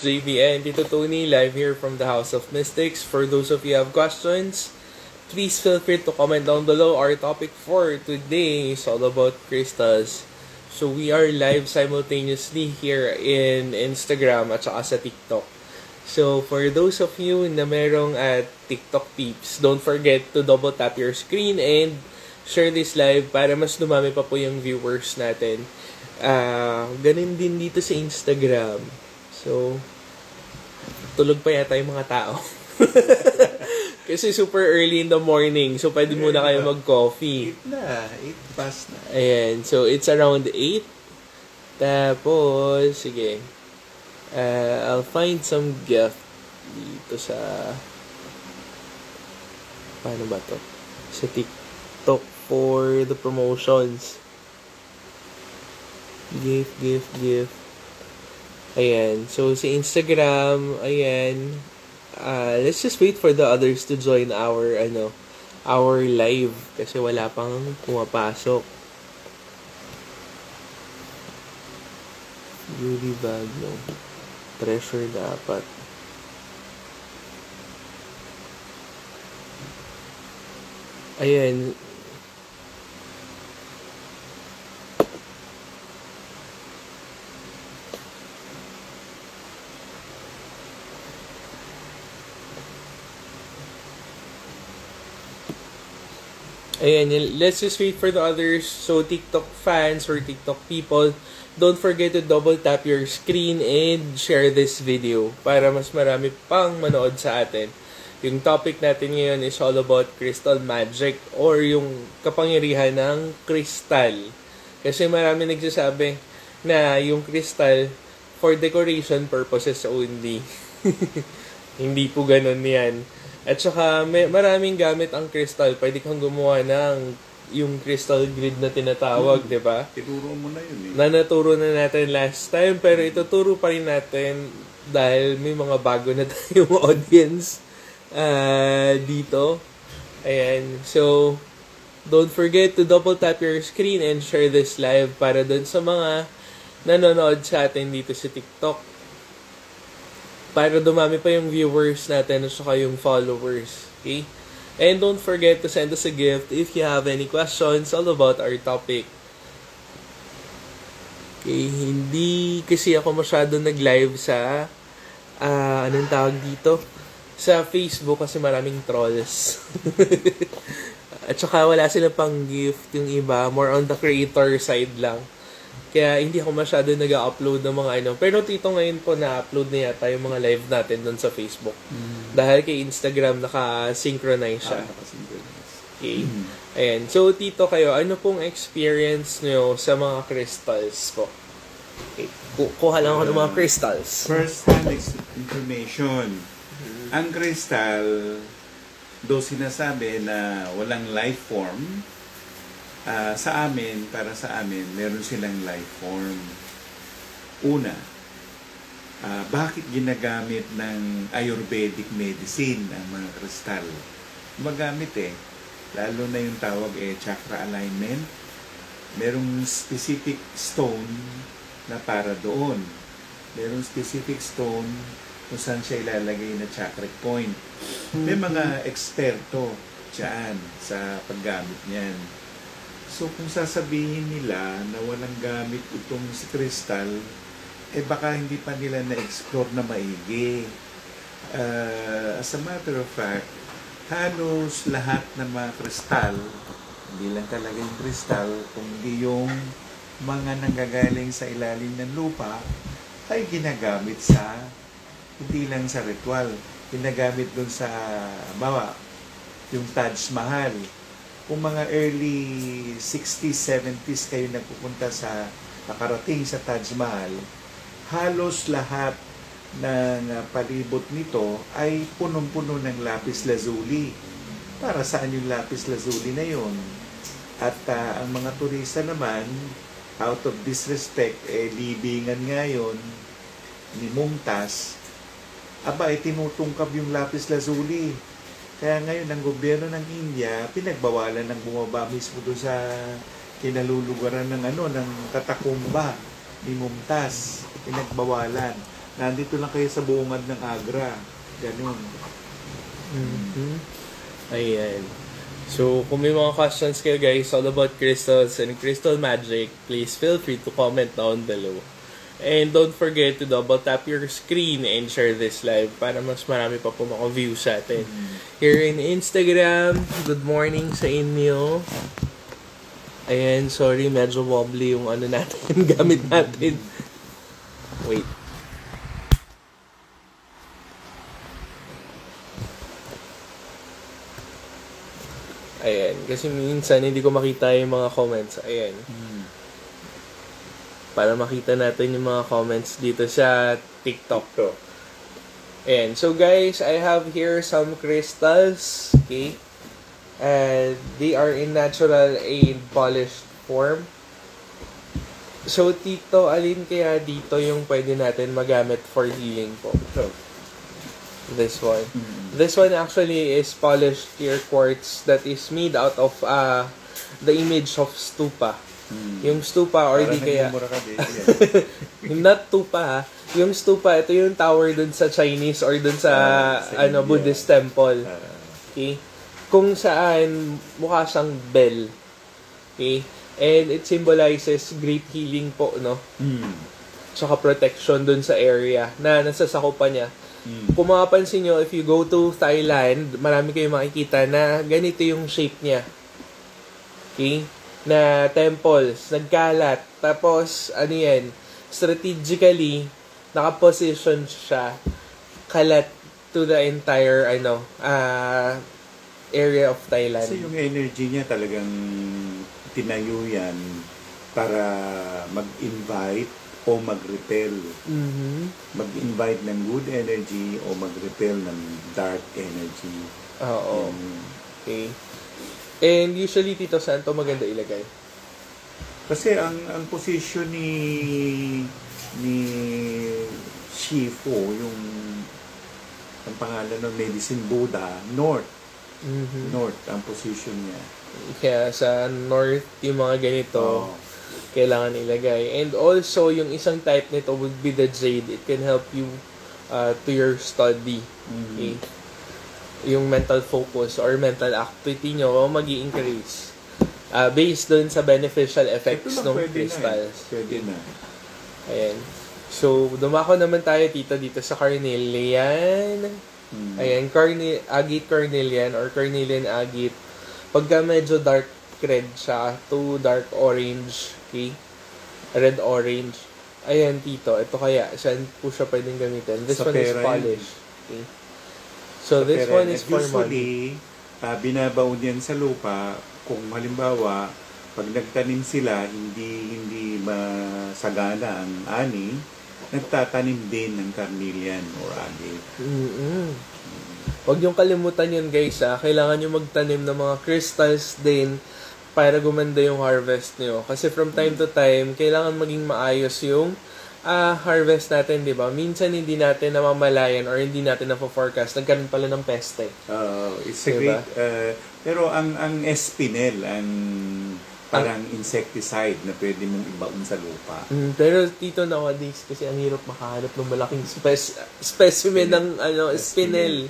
JV and Tito Tony live here from the House of Mystics. For those of you who have questions, please feel free to comment down below. Our topic for today is all about crystals. So we are live simultaneously here in Instagram at saka sa TikTok. So for those of you na merong at TikTok peeps, don't forget to double tap your screen and share this live para mas dumami pa po yung viewers natin. Ganun din dito sa Instagram. So, tulog pa yata yung mga tao. Kasi super early in the morning. So, pwede muna kayo mag-coffee. 8 na. 8 past na. Ayan. So, it's around 8. Tapos, sige. I'll find some gift dito sa... Paano ba to? Sa TikTok for the promotions. Gift. Ayan. So, sa Instagram, ayan. Let's just wait for the others to join our live. Kasi wala pang pumapasok. Beauty bag, no? Treasure dapat. Ayan. Ayan, let's just wait for the others. So, TikTok fans or TikTok people, don't forget to double tap your screen and share this video para mas marami pang manood sa atin. Yung topic natin ngayon is all about crystal magic or yung kapangyarihan ng kristal. Kasi marami nagsasabi na yung crystal for decoration purposes only. Hindi po ganun yan. At saka, maraming gamit ang crystal. Pwede kang gumawa ng yung crystal grid na tinatawag, di ba? Ituro mo na yun eh. Naturo na natin last time, pero ituturo pa rin natin dahil may mga bago na tayong audience dito. Ayan. So, don't forget to double tap your screen and share this live para dun sa mga nanonood sa atin dito sa TikTok. Para dumami pa yung viewers natin at saka yung followers. Okay? And don't forget to send us a gift if you have any questions all about our topic. Okay? Hindi kasi ako masyado nag-live sa anong tawag dito? Sa Facebook kasi maraming trolls. At saka wala silang pang gift yung iba. More on the creator side lang. Kaya hindi ako masyado nag-upload ng mga Pero Tito ngayon po na-upload na yata yung mga live natin doon sa Facebook. Dahil kay Instagram naka-synchronize siya. Okay. Ayan. So, Tito kayo, ano pong experience nyo sa mga crystals po? Okay. Kuha lang ako ng mga crystals. First-hand information. Ang crystal, do sinasabi na walang life form, para sa amin, meron silang life form. Una, bakit ginagamit ng Ayurvedic medicine ang mga kristal? Magamit lalo na yung tawag chakra alignment. Merong specific stone na para doon. Merong specific stone kung saan siya ilalagay na chakra point. May mga eksperto dyan sa paggamit niyan. So, kung sasabihin nila na walang gamit itong si kristal, baka hindi pa nila na-explore na maigi. As a matter of fact, halos lahat ng mga kristal, hindi lang talaga yung kristal, kundi yung mga nanggagaling sa ilalim ng lupa, ay ginagamit hindi lang sa ritual, ginagamit dun sa, yung Taj Mahal. Kung mga early 60s, 70s kayo nakarating sa Taj Mahal, halos lahat ng palibot nito ay punong-puno ng lapis lazuli. Para saan yung lapis lazuli na yun? At ang mga turista naman, out of disrespect, libingan nga yun ni Mumtaz, tinutungkab yung lapis lazuli. Kaya ngayon, ang gobyerno ng India, pinagbawalan ng bumaba mismo doon sa kinalulugaran ng ng Katakumba ni Mumtaz. Pinagbawalan. nandito lang kayo sa bungad ng Agra. Ganun. Ayan. So, kung may mga questions kayo guys all about crystals and crystal magic, please feel free to comment down below. And don't forget to double tap your screen and share this live para mas marami pa po maka-view sa atin. Here in Instagram, good morning sa inyo. Ayan, sorry, medyo wobbly yung ano natin, gamit natin. Wait. Ayan, kasi minsan hindi ko makita yung mga comments. Ayan. Para makita natin yung mga comments dito sa TikTok. Ayan. So guys, I have here some crystals. Okay. And they are in natural and polished form. So Tito, alin kaya dito yung pwede natin magamit for healing po? This one. This one actually is polished clear quartz that is made out of the image of stupa. Yung stupa or di kaya not stupa ha. Yung stupa, ito yung tower dun sa Chinese or dun sa Buddhist temple. Okay? Kung saan mukha siyang bell. Okay? And it symbolizes great healing po, no? Tsaka protection dun sa area na nasasakupan niya. Kung mapapansin nyo, if you go to Thailand, marami kayong makikita na ganito yung shape niya. Okay? Na temples, nagkalat. Tapos, ano yan, strategically, nakaposition siya kalat to the entire, area of Thailand. Kasi yung energy niya talagang tinayo yan para mag-invite o mag-repel. Mag-invite ng good energy o mag-repel ng dark energy. Oo. Okay. And usually, Tito, saan to maganda ilagay? Kasi ang position ni Shifu, yung ang pangalan ng medicine Buddha, North. North ang position niya. Kaya sa North, yung mga ganito, kailangan ilagay. And also, yung isang type nito would be the jade. It can help you to your study. Okay? Yung mental focus or mental activity nyo mag-i-increase. Based dun sa beneficial effects ng crystals. Pwede na. Ayan. So, dumako naman tayo dito sa carnelian. Ayan, agate carnelian or carnelian agate. Pagka medyo dark red siya to dark orange, okay? Red-orange. Ayan, Tito. Ito kaya, saan po siya pwedeng gamitin? This one is polished. Okay? So, this one is for money. Usually, binabaon yan sa lupa. Kung halimbawa, pag nagtanim sila, hindi masagana ang ani, nagtatanim din ng carnelian or agate. Huwag niyong kalimutan yun, guys. Kailangan nyo magtanim ng mga crystals din para gumanda yung harvest niyo. Kasi from time to time, kailangan maging maayos yung harvest natin, di ba? Minsan hindi natin namamalayan or hindi natin na-forecast. Nagkaroon pala ng peste. It's a diba? Great... pero ang espinel, ang parang insecticide na pwede mong ibaon sa lupa. Pero dito nowadays, kasi ang hirap makahanap ng malaking specimen ng espinel.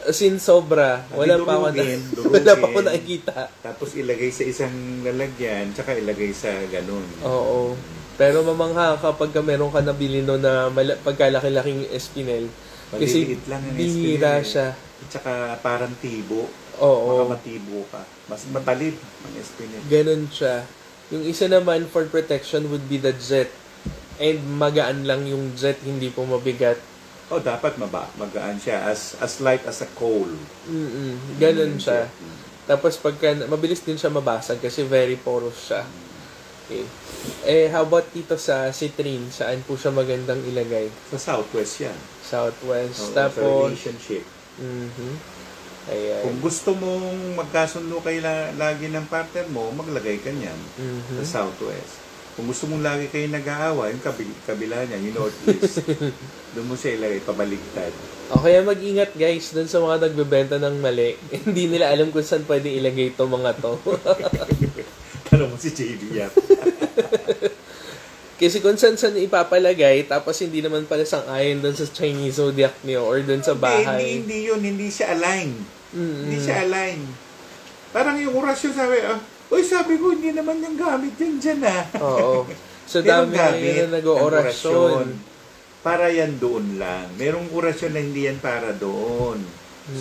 Sin sobra. Wala pa ako nakikita. Tapos ilagay sa isang lalagyan, tsaka ilagay sa ganun. Oo. Pero mamangha kapag meron ka nabili no na pagkalaki-laking espinel. Kasi bihira siya. Tsaka parang tibo. Oo. Baka matibo ka. Mas matalib ang espinel. Ganun siya. Yung isa naman for protection would be the jet. And magaan lang yung jet, hindi po mabigat. Dapat magaan siya. As light as a coal. Ganun siya. Tapos pagka, mabilis din siya mabasag kasi very porous siya. Okay. How about dito sa citrine? Saan po siya magandang ilagay? Sa southwest yan. Southwest. Tapos, sa relationship. Ayan. Kung gusto mong magkasundo kayo lagi ng partner mo, maglagay ka niyan sa southwest. Kung gusto mong lagi kayo nag-aawa, yung kabila niya, yung northeast, doon mo siya ilagay, pabaligtad. Kaya mag-ingat guys doon sa mga nagbebenta ng mali. Hindi nila alam kung saan pwede ilagay itong mga to. Tanong mo si JD yan. Kasi kung saan ipapalagay, tapos hindi naman pala sang-ayon doon sa Chinese zodiac niyo or doon sa bahay. Hindi yun. Hindi siya aligned. Mm-mm. Hindi siya aligned. Parang yung orasyon sabi ko, hindi naman yung gamit yan dyan Oo. So, Merong dami gamit na nag-orasyon. Para yan doon lang. Merong orasyon na hindi yan para doon.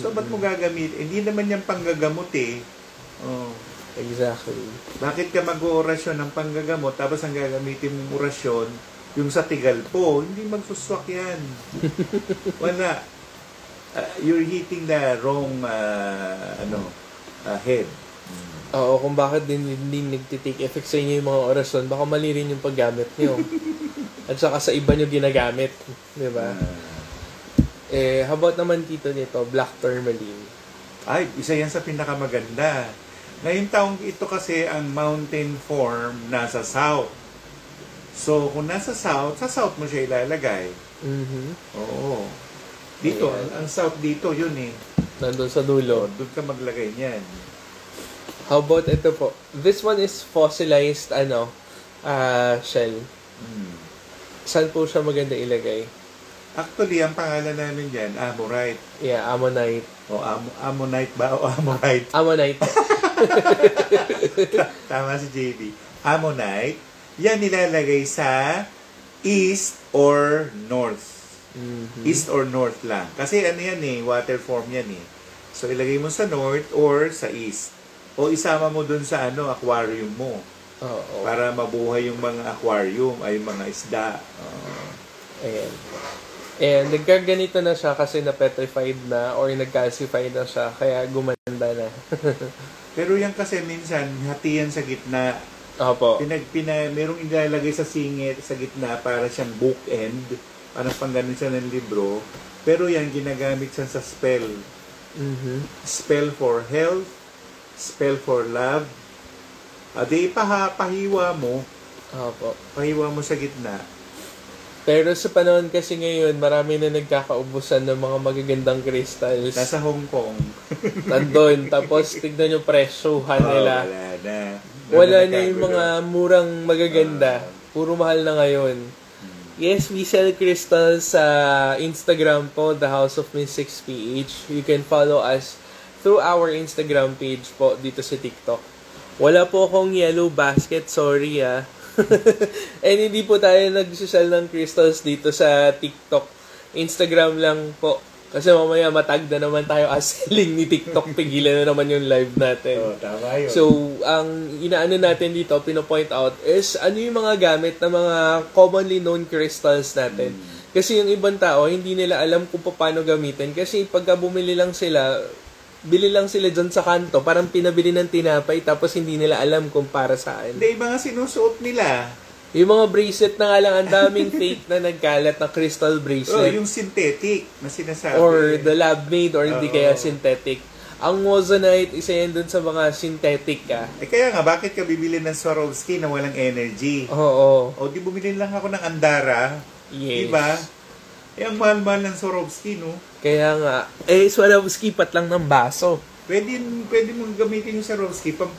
So, ba't mo gagamit? Hindi naman yan panggagamot Oh. Exactly. Bakit ka mag-orasyon ng panggagamot tapos ang gagamitin mong orasyon yung sa tigal po? Hindi magsuswak yan. Wala. You're hitting the wrong head. Oo, kung bakit hindi nagtitake effect sa inyo yung mga orasyon, baka mali rin yung paggamit nyo. At saka sa iba nyo ginagamit. Diba? How about naman dito nito, black tourmaline? Ay, isa yan sa pinakamaganda. Ngayong taong ito kasi ang mountain form nasa south. So, kung nasa south, sa south mo siya ilalagay. Mm-hmm. Oo. Dito, ang south dito, yun Nandun sa dulo. Doon ka maglagay niyan. How about ito po? This one is fossilized, shell. Saan po siya maganda ilagay? Actually, ang pangalan namin dyan, Amorite. Yeah, Ammonite. O, Ammonite ba? O Amorite? Ammonite. Tama si JB. Ammonite, yan nilalagay sa east or north. Mm-hmm. East or north lang. Kasi water form yan So, ilagay mo sa north or sa east. O isama mo dun sa aquarium mo. Oo. Para mabuhay yung mga aquarium, ay yung mga isda. Ayan. And nagkaganito na siya kasi na-petrified na or nag-calcified na siya, kaya gumanda na. Pero yan kasi minsan, hati yan sa gitna. Opo. Merong ilalagay sa singit, sa gitna, para siyang bookend. Parang pangganon siya ng libro. Pero yan, ginagamit siya sa spell. Mm-hmm. Spell for health, spell for love. Pahiwa mo. Opo. Pahiwa mo sa gitna. Pero sa panahon kasi ngayon, marami na nagkakaubusan ng mga magagandang crystals. Nasa Hong Kong. Nandun. Tapos, tignan yung presyohan nila. Wala na. Wala na yung mga murang magaganda. Puro mahal na ngayon. Yes, we sell crystals sa Instagram po, The House of Mystics PH. You can follow us through our Instagram page po dito sa TikTok. Wala po akong yellow basket, sorry And hindi po tayo nag-sell ng crystals dito sa TikTok. Instagram lang po. Kasi mamaya matagda naman tayo as selling ni TikTok. Pigilan na naman yung live natin. Tama yun. So, ang inaano natin dito, pinopoint out, is ano yung mga gamit na mga commonly known crystals natin. Kasi yung ibang tao, hindi nila alam kung paano gamitin. Kasi pagka bumili lang sila, bili lang sila dyan sa kanto, parang pinabili ng tinapay, tapos hindi nila alam kung para saan. Hindi, mga sinusuot nila. Yung mga bracelet na nga lang, ang daming fake na nagkalat na crystal bracelet. Yung synthetic na sinasabi. Or the lab-made, or hindi kaya synthetic. Ang Mozonite, isa yan dun sa mga synthetic kaya nga, bakit ka bibili ng Swarovski na walang energy? Oo. O, di bumili lang ako ng Andara. Yes. Diba? Ang mahal-mahal ng Swarovski, no? Kaya nga, Swarovski pat lang ng baso. Pwede mong gamitin yung Swarovski kung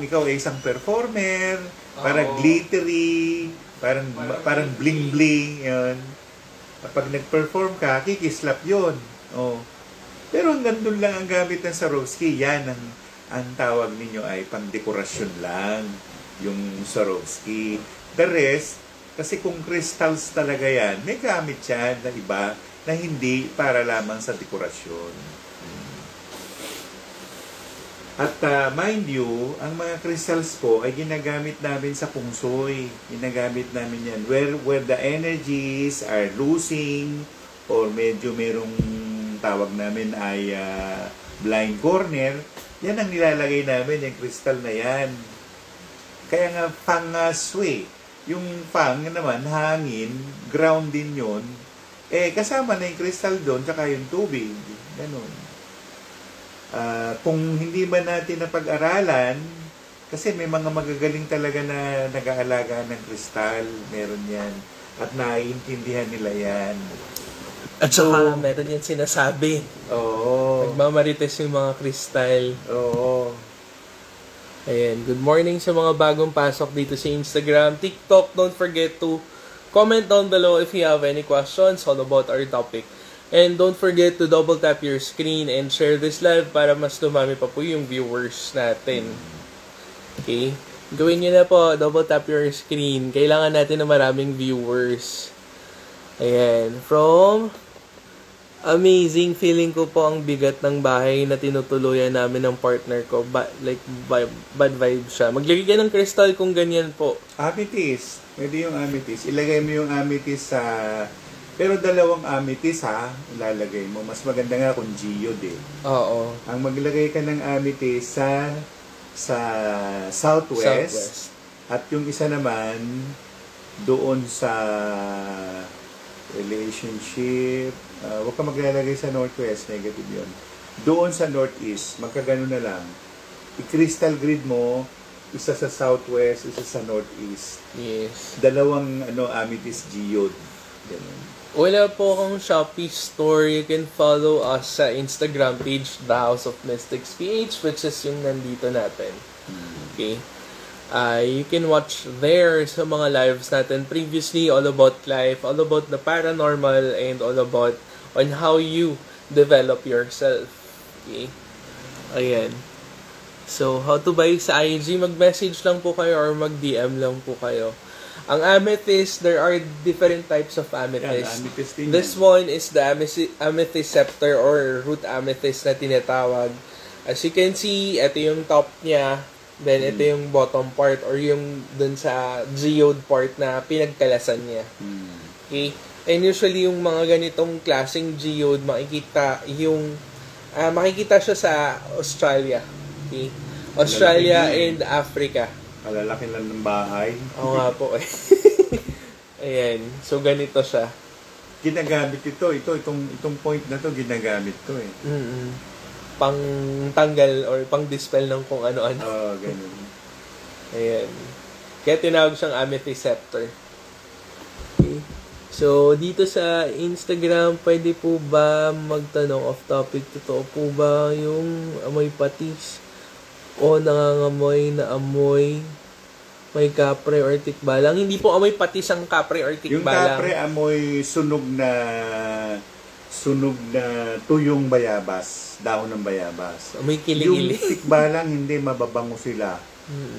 ikaw ay isang performer, para glittery, parang bling-bling, yun. Kapag nag-perform ka, kikislap yun. Oh. Pero hanggang doon lang ang gamit ng Swarovski. Yan ang tawag ninyo ay pang-dekorasyon lang, yung Swarovski. The rest, kasi kung crystals talaga yan, may gamit yan na iba na hindi para lamang sa dekorasyon. At mind you, ang mga crystals po ay ginagamit namin sa Feng Shui. Ginagamit namin yan. Where the energies are losing or medyo merong tawag namin ay blind corner, yan ang nilalagay namin, yung crystal na yan. Kaya nga, Feng Shui. Yung Feng naman, hangin, ground din yun. Kasama na yung crystal doon, tsaka yung tubig. Ganun. Kung hindi ba natin napag-aralan, kasi may mga magagaling talaga na nag-aalaga ng kristal, meron yan, at naiintindihan nila yan. At saka meron yan sinasabi. Oo. Nagmamarites yung mga kristal. Oo. Ayan, good morning sa mga bagong pasok dito sa Instagram, TikTok. Don't forget to comment down below if you have any questions all about our topic. And don't forget to double tap your screen and share this live para mas dumami pa po yung viewers natin. Okay? Gawin nyo na po, double tap your screen. Kailangan natin ng maraming viewers. Ayan, from amazing, feeling ko po ang bigat ng bahay na tinutuluyan namin ng partner ko. Bad vibe siya. Maglagay ka ng crystal kung ganyan po. Amethyst. Pwede yung amethyst. Ilagay mo yung amethyst sa... Pero dalawang amethyst ha, ilalagay mo. Mas maganda nga kung geode eh. Oo. Ang maglagay ka ng amethyst sa southwest. At yung isa naman doon sa relationship. Huwag ka maglalagay sa northwest, negative yun. Doon sa northeast, magkagano na lang. I-crystal grid mo, isa sa southwest, isa sa northeast. Yes. Dalawang amethyst geode. Ganun. Wala po akong Shopee store. You can follow us sa Instagram page, The House of Mystics PH, which is yung nandito natin. Okay? You can watch there sa mga lives natin previously, all about life, all about the paranormal, and all about on how you develop yourself. Okay? Ayan. So, how to buy sa IG? Mag-message lang po kayo or mag-DM lang po kayo. Ang amethyst, there are different types of amethyst. Amethyst This one is the amethyst scepter or root amethyst na tinatawag. As you can see, ito yung top niya. Then, ito yung bottom part or yung dun sa geode part na pinagkalasan niya. Okay? And usually, yung mga ganitong klaseng geode, makikita siya sa Australia. Okay? Australia and Africa. Kalalaki lang ng bahay. Oo nga po eh. Ayan. So, ganito siya. Ginagamit itong point na to, ginagamit to eh. Pang tanggal or pang dispel ng kung ano-ano. Oo, ganun. Ayan. Kaya tinawag siyang amethyst scepter. Okay. So, dito sa Instagram, pwede po ba magtanong off topic? Totoo po ba yung amoy patis? O nangangamoy na amoy may kapre or tikbalang? Hindi po amoy patis ang kapre or tikbalang. Yung kapre amoy sunog na tuyong bayabas, dahon ng bayabas. Amoy kilig-kilig. Yung tikbalang hindi, mababango sila.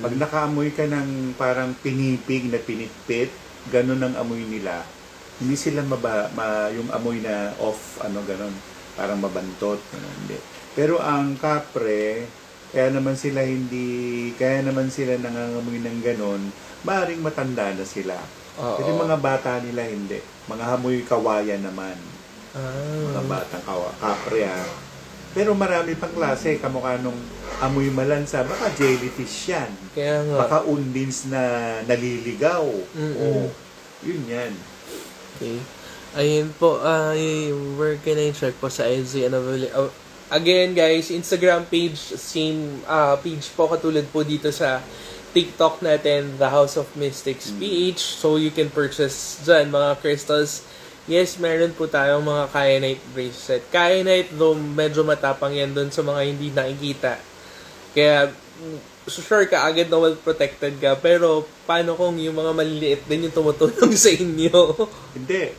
Pag nakaamoy ka ng parang pinipig na pinitpit, ganun ang amoy nila. Hindi sila yung amoy na off, ganun, parang mabantot. Hindi. Pero ang kapre, kaya naman sila nangangamoy ng ganun, maaaring matanda na sila. Pero yung mga bata nila hindi. Mga hamoy kawayan naman. Mga batang kapre ha. Pero marami pang klase, kamukha nung amoy malansa, baka jellyfish yan. Kaya nga. Baka undins na naliligaw. O, yun yan. Okay. Ayun po, where can I check po sa IG? Again guys, Instagram page, same page po katulad po dito sa TikTok natin, The House of Mystics PH. So you can purchase dyan mga crystals. Yes, meron po tayong mga kyanite bracelet. Kyanite, though medyo matapang yan doon sa mga hindi nakikita. Kaya, sure ka agad na well protected ka. Pero, paano kung yung mga maliliit din yung tumutulong sa inyo? Hindi.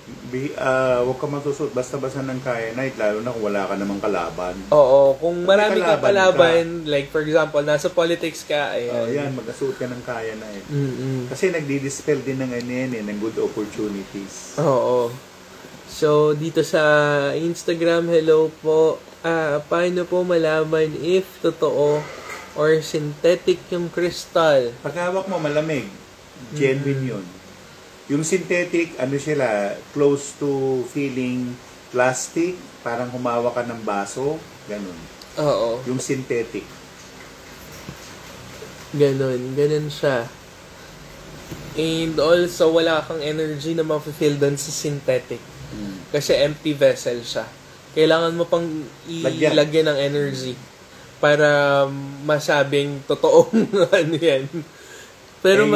Huwag ka magsusot basta-basta ng kyanite, lalo na kung wala ka namang kalaban. Oo. Kung marami ka kalaban, like for example, nasa politics ka, ayan, mag-asuot ka ng kyanite. Kasi nagdi-dispel din ng good opportunities. Oo. So, dito sa Instagram, hello po. Paano po malaman if totoo or synthetic yung crystal? Pag hawak mo, malamig. Genuine yun. Yung synthetic, sila, close to feeling plastic, parang humawak ka ng baso, ganun. Oo. Yung synthetic. Ganun siya. And also, wala kang energy na ma-feel doon sa synthetic. Kasi empty vessel siya. Kailangan mo pang ilagyan ng energy para masabing totoong yan. Pero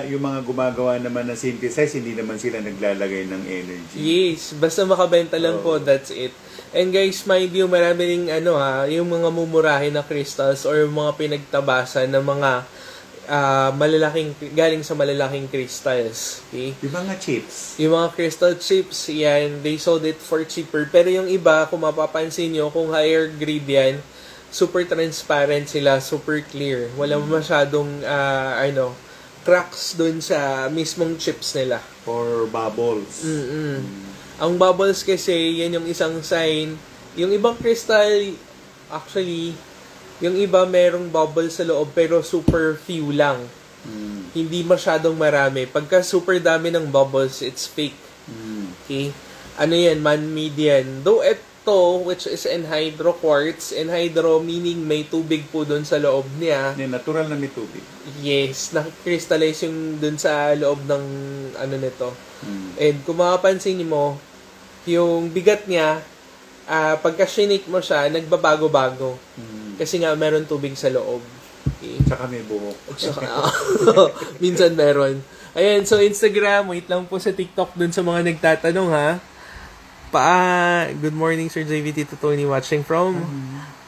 yung mga gumagawa naman ng synthesize, hindi naman sila naglalagay ng energy. Yes, basta makabenta lang po, that's it. And guys, mind you, marami ring yung mga mumurahin na crystals or mga pinagtabasan ng mga galing sa malalaking crystals. Okay? Yung mga chips. Yung mga crystal chips, yan, they sold it for cheaper. Pero yung iba, kung mapapansin nyo, kung higher grade yan, super transparent sila, super clear. Walang masyadong, cracks dun sa mismong chips nila. Or bubbles. Ang bubbles kasi, yan yung isang sign. Yung ibang crystal, actually, yung iba merong bubbles sa loob, pero super few lang. Hindi masyadong marami. Pagka super dami ng bubbles, it's fake. Okay? Ano yan? Man-made yan. Though ito, which is anhydro quartz, anhydro meaning may tubig po dun sa loob niya. Natural na may tubig. Yes, nakikristallize yung dun sa loob ng nito. And kung makapansin mo, yung bigat niya, pagka shinik mo siya, nagbabago-bago. Kasi nga meron tubig sa loob. Okay. Tsaka may buhok. Minsan meron. Ayan, so Instagram, wait lang po sa TikTok dun sa mga nagtatanong ha. Good morning, Sir JVT to Tony watching from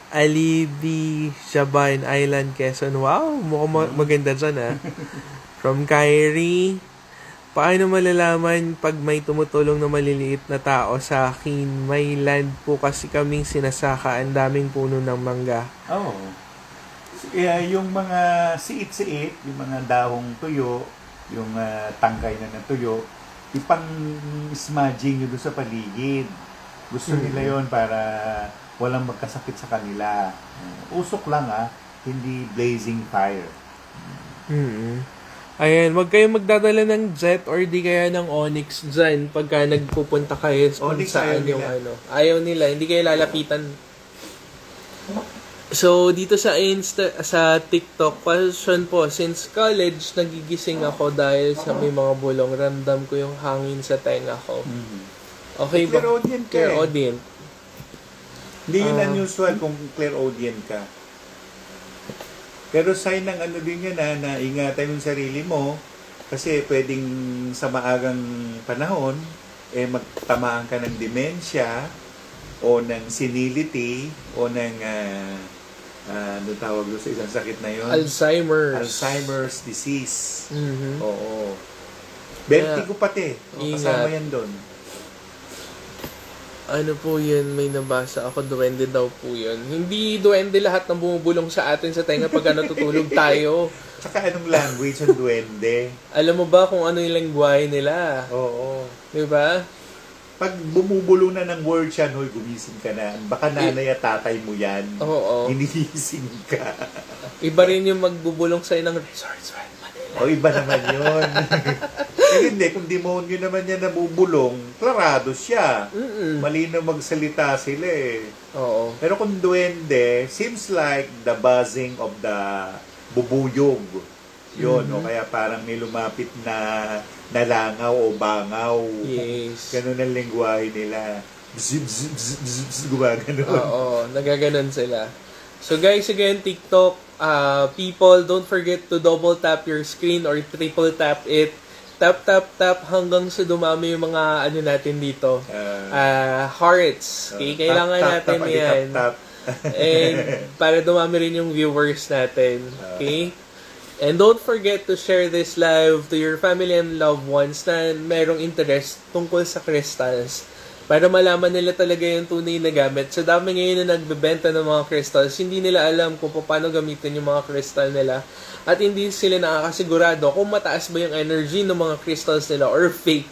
Alibi, Shaban Island, Quezon. Wow, mukhang maganda dyan ha. From Kyrie, paano malalaman pag may tumutulong na maliliit na tao sa akin? May land po kasi kaming sinasaka, ang daming puno ng mangga. Yung mga siit-siit, yung mga dahong tuyo, yung tangkay na ng tuyo, ipang-smudging nyo doon sa paligid. Gusto nila yon para walang magkasakit sa kanila. Usok lang hindi blazing fire. Ayan, wag kayong magdadala ng jet or di kaya ng onyx dyan pagka nagpupunta kayo kung saan yung Ayaw nila, hindi kayo lalapitan. So, dito sa sa TikTok, question po, since college, nagigising ako dahil sa may mga bulong, ramdam ko yung hangin sa tenga ko. Okay ba? Clairaudient ka. Clairaudient. Hindi yun unusual kung clairaudient ka. Pero sign ng din yan na ingatan yung sarili mo kasi pwedeng sa maagang panahon magtamaan ka ng dementia o ng senility o ng ano tawag doon sa isang sakit na yun? Alzheimer's disease. Oo. Vertigo pati. Kasama yan doon. Ano po yun? May nabasa ako, duwende daw po yun. Hindi duwende lahat ng bumubulong sa atin sa tenga pag natutulog tayo. Tsaka anong language ang duwende? Alam mo ba kung ano yung lengguwahe nila? Oo. Diba? Pag bumubulong na ng word siya, hoy, gumising ka na. Baka nanay at tatay mo yan. Oo. Inigising ka. Iba rin yung magbubulong sa'yo ng Resorts World Manila. O, iba naman yun. Hindi, kung demonyo naman yan nabubulong, klarado siya. Malinaw magsalita sila Oo. Pero kung duwende, seems like the buzzing of the bubuyog. Yun, o kaya parang may lumapit na nalangaw o bangaw. Yes. Ganun ang lengguwahe nila. Bzz, bzz, bzz, bzz, bzz, gumaganon. Oo, nagaganon sila. So guys, again, TikTok, people, don't forget to double tap your screen or triple tap it. Tap, tap, tap hanggang sa dumami yung mga ano natin dito. Hearts. Okay, kailangan tap, natin tap, yan. Tap, tap. And para dumami rin yung viewers natin. Okay? And don't forget to share this live to your family and loved ones na merong interest tungkol sa crystals. Para malaman nila talaga yung tunay na gamit. Sa dami ngayon na nagbebenta ng mga crystals, hindi nila alam kung paano gamitin yung mga crystal nila. At hindi sila nakakasigurado kung mataas ba yung energy ng mga crystals nila or fake.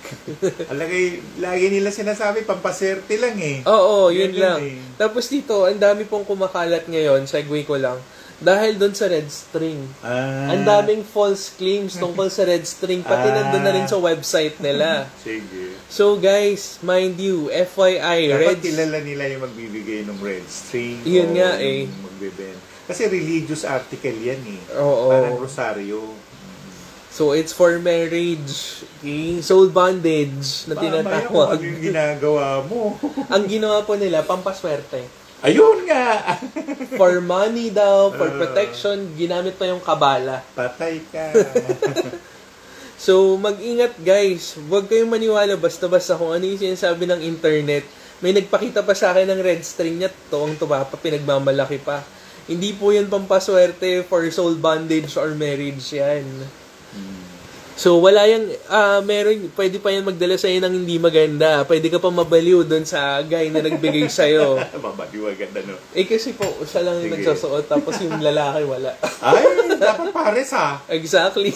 Lagi nila sinasabi, pampaserte lang Oo, yun lang. Tapos dito, ang dami pong kumakalat ngayon, segue ko lang. Dahil doon sa red string. Ang daming false claims tungkol sa red string. Pati nandun na rin sa website nila. Sige. So guys, mind you, FYI, dapat kilala nila yung magbibigay ng red string. Yun nga magbibigay. Kasi religious article yan Oo. Parang rosaryo. So it's for marriage. Okay? Soul bondage na tinatawag. Ano yung ginagawa mo? Ang ginawa po nila, pampaswerte. Ayun nga! For money daw, for protection, ginamit pa yung kabala. Patay ka. So, mag-ingat guys. Huwag kayong maniwala basta-basta kung ano yung sinasabi ng internet. May nagpakita pa sa akin ng red string niya, tuwang-tuwa pa, pinagmamalaki pa. Hindi po yun pampaswerte for soul bondage or marriage yan. So, wala yung, pwede pa yan magdala sa'yo ng hindi maganda. Pwede ka pa mabaliw doon sa guy na nagbigay sa'yo. Mabaliw agad, ano? Kasi po, siya lang yung nagsusuot, tapos yung lalaki wala. Ay, dapat pares ha. Exactly.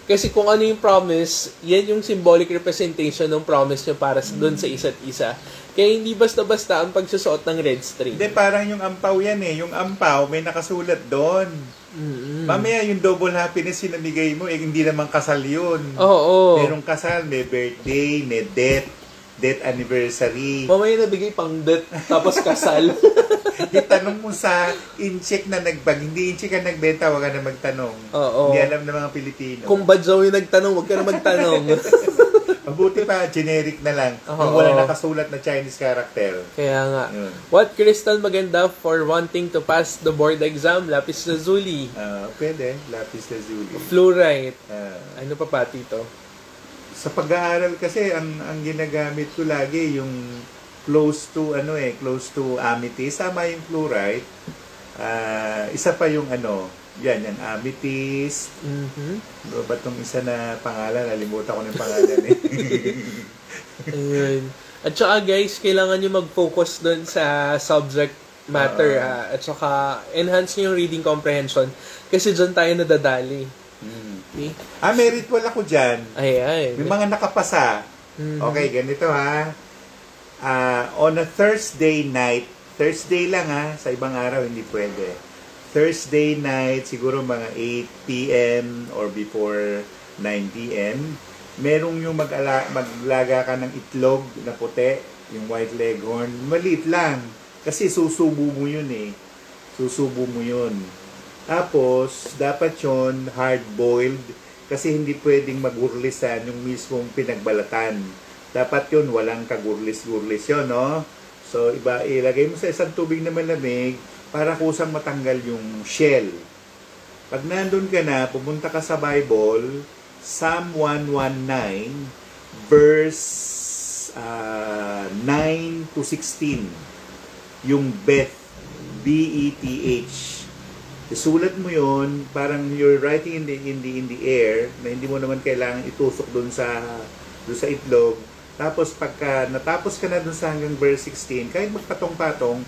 Kasi kung ano yung promise, yan yung symbolic representation ng promise nyo para doon sa isa't isa. Kaya hindi basta-basta ang pagsusuot ng red string. Hindi, parang yung ampaw yan eh. Yung ampaw, may nakasulat doon. Mamaya yung double happiness sinamigay mo, hindi naman kasal yun. Oo. Merong kasal, may birthday, may death anniversary. Mamaya nabigay pang death, tapos kasal. Itanong mo sa in-check na hindi in-check ka nagbenta, wag ka na magtanong. Oo. Hindi alam ng mga Pilipino. Kung badyaw yung nagtanong, wag ka na magtanong. Mabuti pa, generic na lang. Yung wala nakasulat na Chinese character. Kaya nga. Yun. What crystal maganda for wanting to pass the board exam? Lapis lazuli. Pwede, lapis lazuli. Fluorite. Ano pa pati to? Sa pag-aaral kasi, ang ginagamit ko lagi, yung close to amethyst. Tama yung fluorite. Isa pa yung yung amethyst. Ba't itong isa na pangalan? Nalimutan ko ng pangalan eh. Ayun. At saka guys, kailangan nyo mag-focus doon sa subject matter. At saka enhance nyo yung reading comprehension. Kasi dyan tayo nadadali. Okay? Merit wala ko dyan. Ay. May mga nakapasa. Okay, ganito ha. On a Thursday night, Thursday lang ha, sa ibang araw hindi pwede. Thursday night, siguro mga 8 p.m. or before 9 p.m. Merong yung maglaga ka ng itlog na puti, yung white leghorn. Maliit lang. Kasi susubo mo yun eh. Susubo mo yun. Tapos, dapat yun hard-boiled kasi hindi pwedeng magurlisan yung mismong pinagbalatan. Dapat yun, walang kagurlis-gurlis yun, no? So, ilagay mo sa isang tubig na malamig para kusang matanggal yung shell. Pag nandun ka na, pumunta ka sa Bible, Psalm 119, verse 9 to 16. Yung Beth, B-E-T-H. Isulat mo yun, parang you're writing in the air, na hindi mo naman kailangan itusok dun sa itlog. Tapos pagka natapos ka na dun sa hanggang verse 16, kahit magpatong-patong,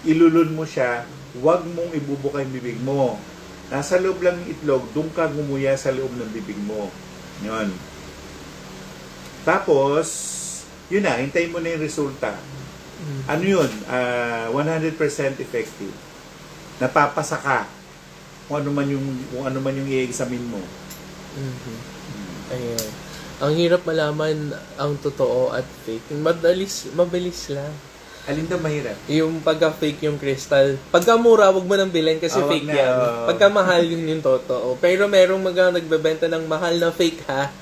ilulun mo siya, huwag mong ibubuka yung bibig mo. Nasa loob lang ng itlog, doon ka gumuya sa loob ng bibig mo. Yun. Tapos, yun na, hintayin mo na yung resulta. Ano yun? 100% effective. Napapasa ka kung ano man yung i-examine mo. Ayun. Ang hirap malaman ang totoo at fake. Mabilis lang. Alin daw mahirap? Yung pagka-fake yung crystal. Pagka mura, wag mo nang bilhin kasi fake yan. Pagka mahal yung totoo. Pero merong nagbebenta ng mahal na fake ha.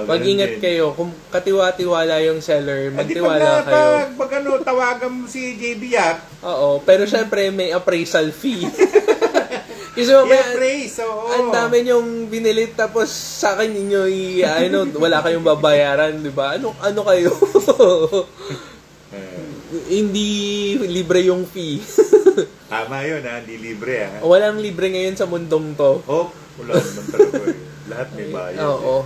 Mag-ingat kayo. Kung katiwa-tiwala yung seller, magtiwala kayo. Pag tawagan mo si JB Yap. Oo. Pero syempre, may appraisal fee. Kasi ang dami yung binili tapos sa akin ninyo wala kayong babayaran, di ba? Ano kayo? Hindi libre yung fee. Tama yun ha, hindi libre ha. Walang libre ngayon sa mundong to. Wala naman talaga eh. Lahat may bayad. Oo.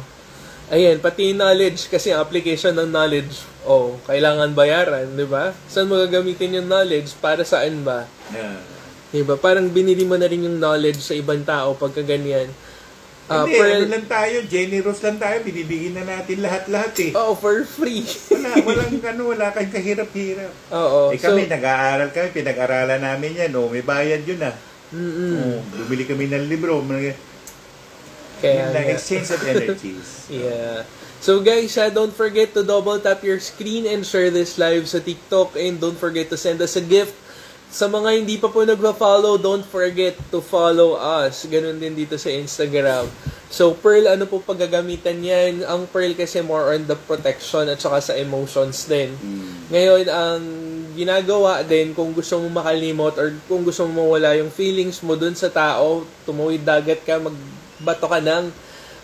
Ayan, pati knowledge, kasi ang application ng knowledge, kailangan bayaran, di ba? Saan mo gagamitin yung knowledge? Para saan ba? Diba? Parang binili mo na rin yung knowledge sa ibang tao pagka ganyan. Hindi, lang tayo, generous lang tayo, binibigyan na natin lahat-lahat eh. For free. Wala kayong kahirap-hirap. Oo. Kami, nag-aaral kami, pinag-aralan namin yan, may bayad yun ah. Bumili kami ng libro. Kaya exchange of energies. Yeah. So guys, don't forget to double tap your screen and share this live sa TikTok, and don't forget to send us a gift. Sa mga hindi pa po nagpa-follow, don't forget to follow us. Ganun din dito sa Instagram. So, Pearl, ano po paggagamitan yan? Ang Pearl kasi more on the protection at saka sa emotions din. Ngayon, ang ginagawa din kung gusto mo makalimot or kung gusto mo mawala yung feelings mo dun sa tao, tumawid dagat ka, magbato ka ng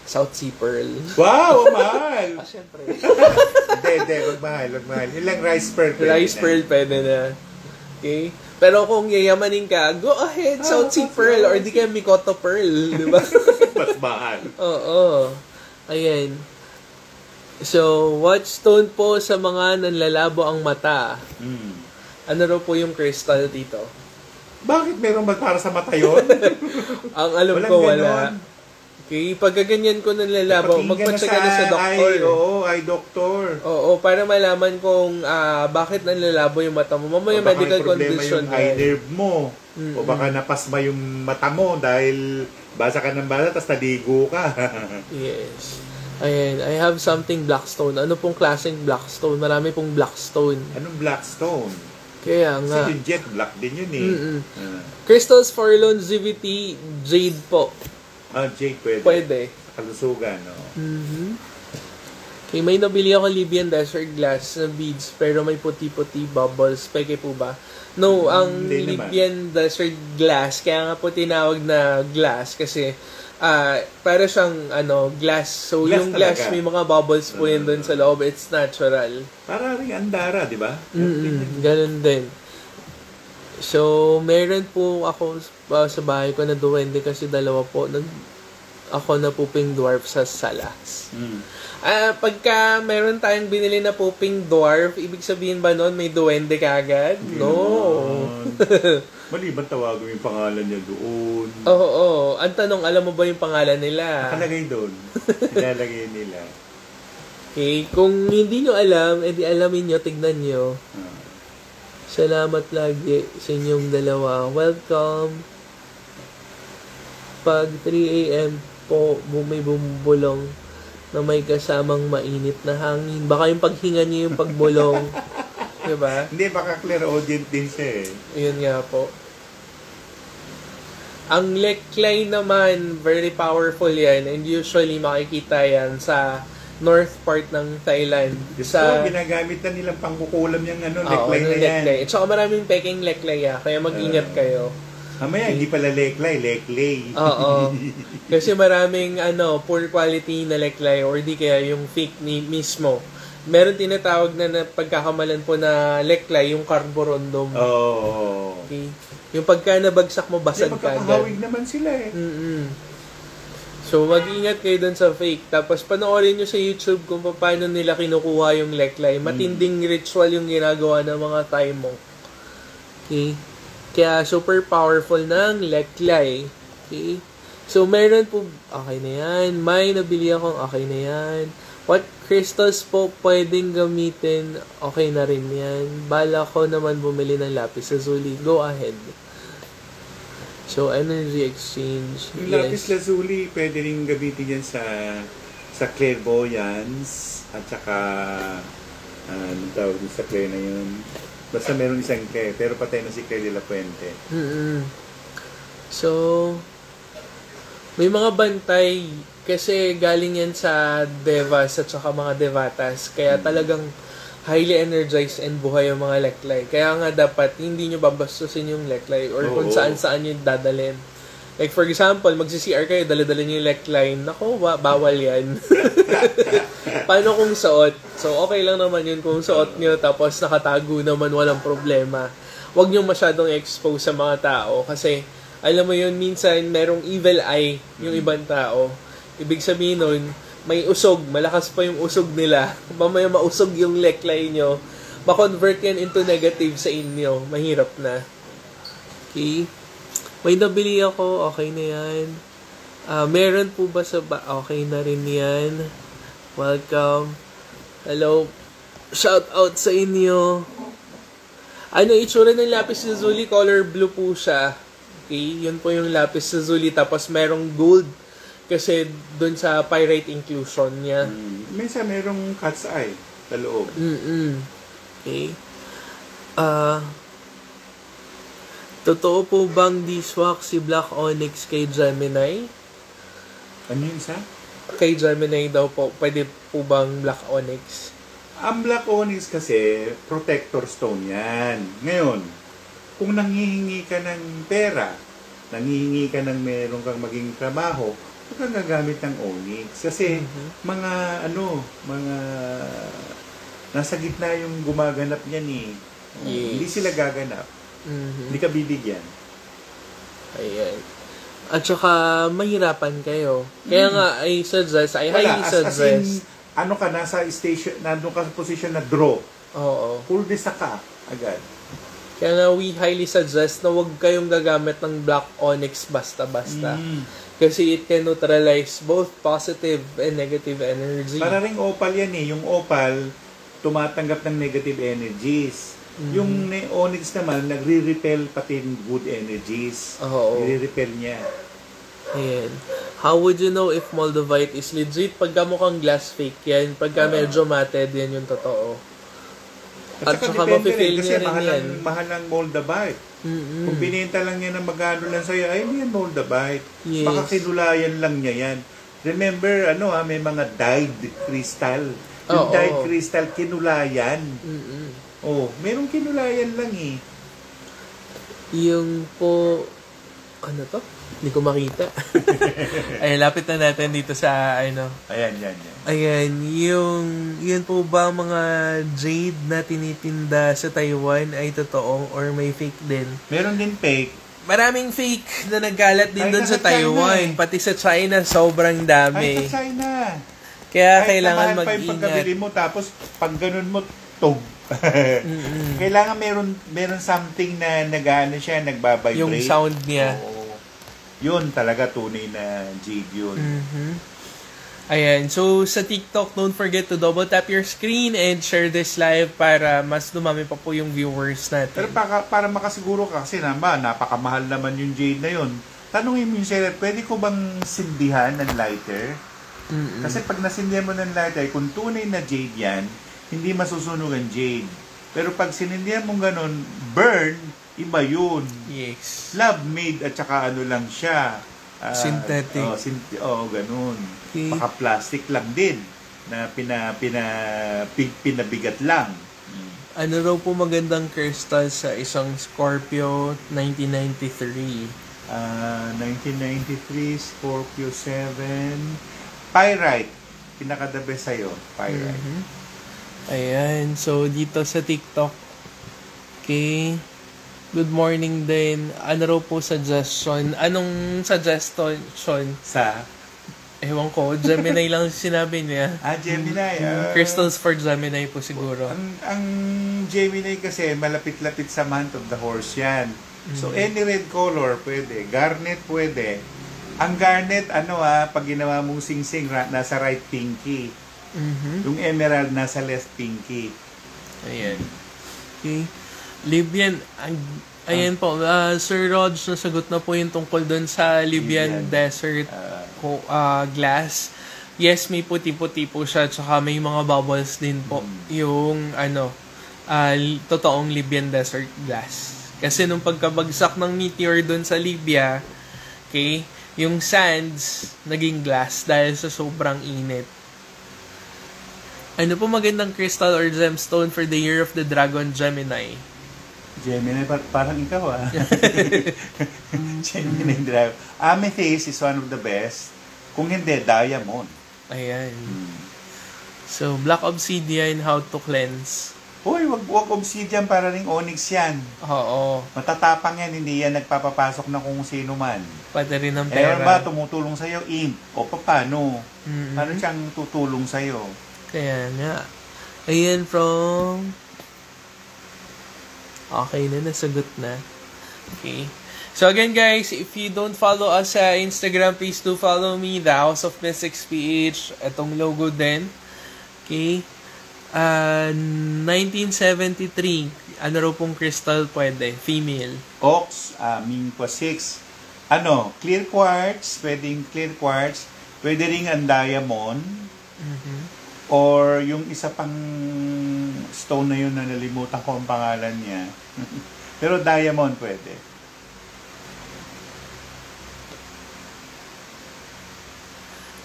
South Sea Pearl. Wow, mahal! Siyempre. Hindi, wag mahal. Ilang rice pearl pwede Rice pearl pwede na. Okay? Pero kung yayamanin ka, go ahead, South Sea Pearl or di kaya Mikoto Pearl, di ba? Mas mahal. Oo. Ayan. So, what stone po sa mga nanlalabo ang mata? Ano raw po yung crystal dito? Bakit meron ba para sa mata yun? Ang alam Walang ko, ganon. wala. Okay, pagka ganyan ko nanlalabo, magpacheck ka na sa doktor. Ay doktor. Oo, para malaman kung bakit nanlalabo yung mata mo. Mamaya medical condition. Yung eye nerve mo. O baka napasma yung mata mo dahil basa ka ng basa tapos naligo ka. Yes. Ayan, I have something blackstone. Ano pong klaseng blackstone? Marami pong blackstone. Anong blackstone? Kaya nga. Kasi yung jet black din yun eh. Crystals for longevity, jade po. Jade pwede. Pwede. Kalusugan, no? Okay, may nabili ako Libyan desert glass na beads pero may puti-puti bubbles. Peke po ba? No, ang Hindi Libyan desert glass, kaya nga po tinawag na glass kasi para siyang glass. So, Glass yung glass, talaga. may mga bubbles po yun doon sa loob. It's natural. Para rin andara, di ba? Ganun din. So, meron po ako sa bahay ko na duwende kasi dalawa po. Ako na puping dwarf sa salas. Pagka meron tayong binili na puping dwarf, ibig sabihin ba nun may duwende kagad? No. Maliban tawagan yung pangalan niya doon. Oo. Ang tanong, alam mo ba yung pangalan nila? Nakalagay doon. Nilalagay nila. Okay, kung hindi nyo alam, edi alamin nyo, tignan nyo. Salamat lagi sa inyong dalawa. Welcome. Pag 3 a.m. po, may bumubulong na may kasamang mainit na hangin. Baka yung paghinga niyo yung pagbulong. Diba? Hindi, baka clairaudient din siya eh. Yun nga po. Ang leklay naman, very powerful yan. And usually makikita yan sa north part ng Thailand. Sa ginagamit na nilang pangkukulam yung leklay na yan. Leklay. At saka maraming peking leklay kaya mag-ingat kayo. Mamaya, hindi pala leklay. Oo. Kasi maraming poor quality na leklay or di kaya yung fake mismo. Meron tinatawag na pagkakamalan po na leklay, yung carborundum. Oo. Okay. Yung pagka nabagsak mo, basag ka. Magkakahawig naman sila eh. So, mag-ingat kayo dun sa fake. Tapos, panoorin nyo sa YouTube kung paano nila kinukuha yung leklay. Matinding ritual yung ginagawa ng mga Thai monk. Okay? Kaya, super powerful ng leklay. Okay? So, meron po, okay na yan. May nabili akong, okay na yan. What crystals po pwedeng gamitin? Okay na rin yan. Bala ko naman bumili ng lapis lazuli. Go ahead. So, energy exchange. Yung lapis lazuli, pwede rin gamitin yan sa clairvoyance at saka anong tawag sa clair na yun. Basta meron isang clair, pero patay na si Claire de la Fuente. So, may mga bantay kasi galing yan sa devas at saka mga devatas. Kaya talagang highly energized and buhay yung mga leklay. Kaya nga dapat hindi nyo babastusin yung leklay or kung saan-saan nyo dadalhin. Like for example, magsi-CR kayo, dala-dala nyo yung leklay. Nako, bawal yan. Paano kung suot? So, okay lang naman yun kung suot nyo tapos nakatago naman, walang problema. Huwag nyo masyadong expose sa mga tao kasi alam mo yun, minsan merong evil eye yung ibang tao. Ibig sabihin nun, may usog, malakas pa yung usog nila. Mamaya mausog yung leklay nyo, ma-convert yan into negative sa inyo. Mahirap na. Okay? May nabili ako, okay na yan. Meron po ba sa okay na rin yan. Welcome. Hello. Shout out sa inyo. Ano, itsura ng lapis lazuli, color blue po siya. Okay? Yun po yung lapis lazuli, tapos merong gold. Kasi doon sa pyrite inclusion niya. Minsan merong cat's eye sa loob. Okay. Totoo po bang diswak si Black Onyx kay Gemini? Ano yun sa? Kay Gemini daw po, pwede po bang Black Onyx? Ang black onyx kasi, protector stone yan. Ngayon, kung nanghihingi ka ng pera, nanghihingi ka ng meron kang maging trabaho, huwag kang gagamit ng onyx. Kasi mga nasa gitna yung gumaganap niyan eh. Yes. Hindi sila gaganap. Hindi ka bibigyan. Ayan. At saka, mahirapan kayo. Kaya nga, I highly suggest. Ano ka, nasa station, nandun ka sa position na draw. Oo. Pull this ka agad. Kaya nga, we highly suggest na huwag kayong gagamit ng black onyx basta-basta. Kasi it can neutralize both positive and negative energy. Para ring opal yan eh. Yung opal, tumatanggap ng negative energies. Yung onyx naman, nagre-repel pati good energies. Oo. Nagre-repel niya. Ayan. How would you know if moldavite is legit? Pagka mukhang glass fake yan. Pagka medyo matted, yan yung totoo. At saka mafe-fail niya rin yan. Mahal ang moldavite. Kung binenta lang niya na magkano lang sa'yo, ay hindi yan moldavite. Yes. Baka kinulayan lang niya yan. Remember, may mga dyed crystal. Yung dyed crystal, kinulayan. Merong kinulayan lang eh. Yung po, ano to? Hindi ko makita. Ay, lapit na natin dito sa, Ayan. Ayan, yun po ba mga jade na tinitinda sa Taiwan ay totoo or may fake din? Meron din fake. Maraming fake na nagkalat din doon sa Taiwan. Pati sa China, sobrang dami. Ay, sa China. Kaya kahit kailangan mag-ingat. Kahit pagkabili mo, tapos pag ganun mo, tog. Kailangan meron something na nagbabibrate. Yung sound niya. Yun talaga tunay na jade yun. Ayan. So, sa TikTok, don't forget to double tap your screen and share this live para mas dumami pa po yung viewers natin. Pero para makasiguro ka, kasi napakamahal naman yung jade na yun. Tanungin mo yung seller, pwede ko bang sindihan ng lighter? Kasi pag nasindihan mo ng lighter, kung tunay na jade yan, hindi masusunog ang jade. Pero pag sinindihan mo ganun, burn, iba yun. Yes. Lab-made at saka lang siya. Synthetic. Ganun. Okay. Baka plastic lang din na pinabigat lang. Ano raw po magandang crystal sa isang Scorpio 1993? 1993, Scorpio 7. Pyrite. Pinaka-the best sa'yo. Pyrite. Ayan. So, dito sa TikTok, okay. Good morning din. Ano raw po suggestion? Anong suggestion? Sa? Ewan ko. Gemini lang sinabi niya. Gemini. Crystals for Gemini po siguro. Ang Gemini kasi malapit-lapit sa month of the horse yan. So, any red color pwede. Garnet pwede. Ang garnet, pag ginawa mong sing-sing, nasa right pinky. Yung emerald, nasa left pinky. Ayan. Okay. Libyan, ayan po, Sir Rog, nasagot na po yung tungkol doon sa Libyan Desert glass. Yes, may puti-puti po siya, tsaka may mga bubbles din po yung totoong Libyan Desert glass. Kasi nung pagkabagsak ng meteor doon sa Libya, okay, yung sands naging glass dahil sa sobrang init. Ano po magandang crystal or gemstone for the year of the Dragon Gemini? Gemini, parang ikaw Gemini drive. Amethyst is one of the best. Kung hindi, diamond. Ayan. So, black obsidian, how to cleanse? Hoy, wag obsidian, para ring onyx yan. Oo. Matatapang yan, hindi yan nagpapapasok na kung sino man. Pati rin ng pera. Ba, tumutulong sa'yo, ink. O paano? Paano siyang tutulong sa'yo? Kaya nga. Ayan, from... Okay na, nasagot na. Okay. So again guys, if you don't follow us sa Instagram, please do follow me, The House of Mystics PH. Itong logo din. Okay. 1973. Ano raw pong crystal pwede? Female. Ox, Mingpa 6. Clear quartz, pwedeng clear quartz. Pwede ring ang diamond. Or yung isa pang stone na yun na nalimutan ko ang pangalan niya. Pero diamond pwede.